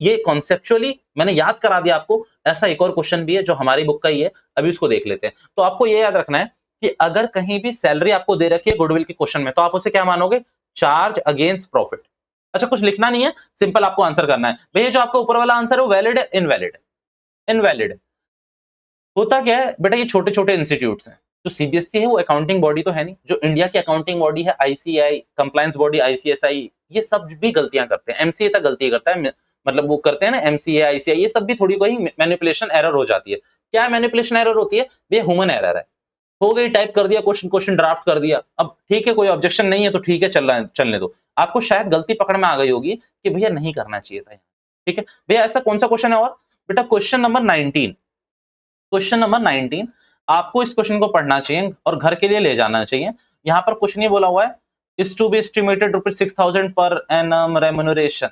ये कॉन्सेप्चुअली मैंने याद करा दिया आपको। ऐसा एक और क्वेश्चन भी है जो हमारी बुक का ही है, अभी उसको देख लेते हैं। तो आपको ये याद रखना है कि अगर कहीं भी सैलरी आपको दे रखी है गुडविल के क्वेश्चन में, तो आप उसे क्या मानोगे? Charge against profit. अच्छा कुछ लिखना नहीं है, सिंपल आपको आंसर करना है। भैया जो आपका ऊपर वाला आंसर है वो वैलिड है इनवैलिड है? इनवैलिड है। होता क्या है बेटा, ये छोटे छोटे इंस्टीट्यूट्स हैं। जो सीबीएसई है वो अकाउंटिंग बॉडी तो है नहीं, जो इंडिया की अकाउंटिंग बॉडी है आईसीआई, कंप्लायंस बॉडी आईसीएसआई, ये सब भी गलतियां करते हैं। एमसीए तक गलती करता है, मतलब वो करते हैं ना एमसीए आईसीआई, ये सब भी थोड़ी कोई मैनिपुलेशन एरर हो जाती है। क्या मैनिपुलेशन एरर होती है? ये ह्यूमन एरर है। हो गई, टाइप कर दिया क्वेश्चन, क्वेश्चन ड्राफ्ट कर दिया, अब ठीक है कोई ऑब्जेक्शन नहीं है तो ठीक है, चलने दो। आपको शायद गलती पकड़ में आ गई होगी कि भैया नहीं करना चाहिए था, ठीक है। भैया ऐसा कौन सा क्वेश्चन है? और बेटा क्वेश्चन नंबर 19, क्वेश्चन नंबर 19 आपको इस क्वेश्चन को पढ़ना चाहिए और घर के लिए ले जाना चाहिए। यहां पर कुछ नहीं बोला हुआ है, is to B estimated ₹6,000 per annum remuneration.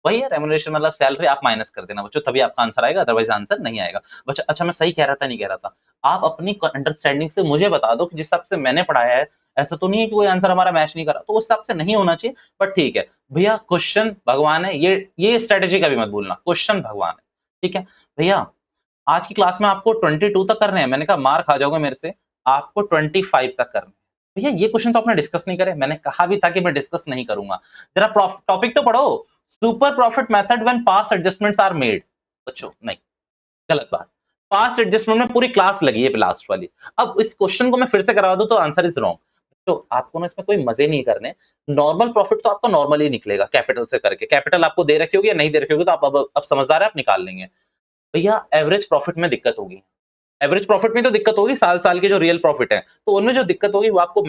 वही है रेम्युनरेशन मतलब सैलरी आप माइनस कर देना बच्चों, तभी आपका आंसर आएगा, अदरवाइज आंसर नहीं आएगा। बच्चा अच्छा मैं सही कह रहा था नहीं कह रहा था? आप अपनी अंडरस्टैंडिंग से मुझे बता दो कि जिस हिसाब से मैंने पढ़ाया है, ऐसा तो नहीं है कि कोई आंसर हमारा मैच नहीं कर रहा, तो उस हिसाब से नहीं होना चाहिए, बट ठीक है। भैया क्वेश्चन भगवान है, ये स्ट्रैटेजी कभी मत भूलना, क्वेश्चन भगवान है, ठीक है? भैया आज की क्लास में आपको 22 तक करने हैं, मैंने कहा मार खा जाओगे मेरे से, आपको 25 तक करने हैं। भैया ये क्वेश्चन तो आपने डिस्कस नहीं करे, मैंने कहा भी था कि मैं डिस्कस नहीं करूंगा। जरा टॉपिक तो पढ़ो, super profit method when past adjustments are made. बच्चों नहीं, गलत बात। पास्ट एडजस्टमेंट में पूरी क्लास लगी है लास्ट वाली। अब इस क्वेश्चन को मैं फिर से करा दूं तो आंसर इज रॉन्ग। तो आपको ना इसमें कोई मजे नहीं करने। नॉर्मल प्रॉफिट तो आपका नॉर्मली निकलेगा कैपिटल से करके, कैपिटल आपको दे रखी होगी या नहीं दे रखी होगी तो आप अब समझदार है, आप निकाल लेंगे। भैया एवरेज प्रॉफिट में दिक्कत होगी, एवरेज प्रॉफिट में तो दिक्कत होगी, साल-साल के जो रियल प्रॉफिट है, तो उनमें जो दिक्कत होगी वो आपको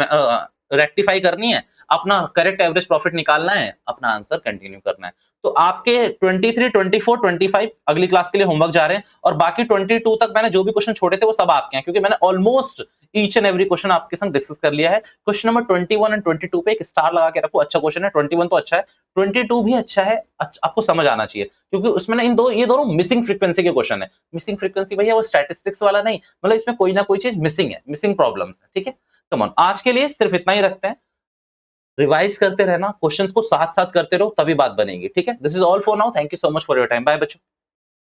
रेक्टिफाई करनी है, अपना करेक्ट एवरेज प्रॉफिट निकालना है, अपना आंसर कंटिन्यू करना है। तो आपके 23, 24, 25 अगली क्लास के लिए होमवर्क जा रहे हैं और बाकी 22 तक मैंने जो भी क्वेश्चन छोड़े थे वो सब आपके हैं, क्योंकि मैंने almost each and every question आपके संग डिस्कस कर लिया है। क्वेश्चन नंबर 21 एंड 22 पे एक स्टार लगा के रखो, अच्छा क्वेश्चन है, 21 तो अच्छा है, 22 भी अच्छा है, आपको समझ आना चाहिए, क्योंकि उसमें ना ये दोनों मिसिंग फ्रीक्वेंसी के क्वेश्चन है। मिसिंग फ्रीक्वेंसी भैया वो स्टैटिस्टिक्स वाला नहीं, मतलब इसमें कोई ना कोई चीज मिसिंग है, मिसिंग प्रॉब्लम्स है, ठीक है? कम ऑन, आज के लिए सिर्फ इतना ही रखते हैं। रिवाइज करते रहना, क्वेश्चंस को साथ-साथ करते रहो, तभी बात बनेगी, ठीक है? This is all for now, thank you so much for your time, bye बच्चों।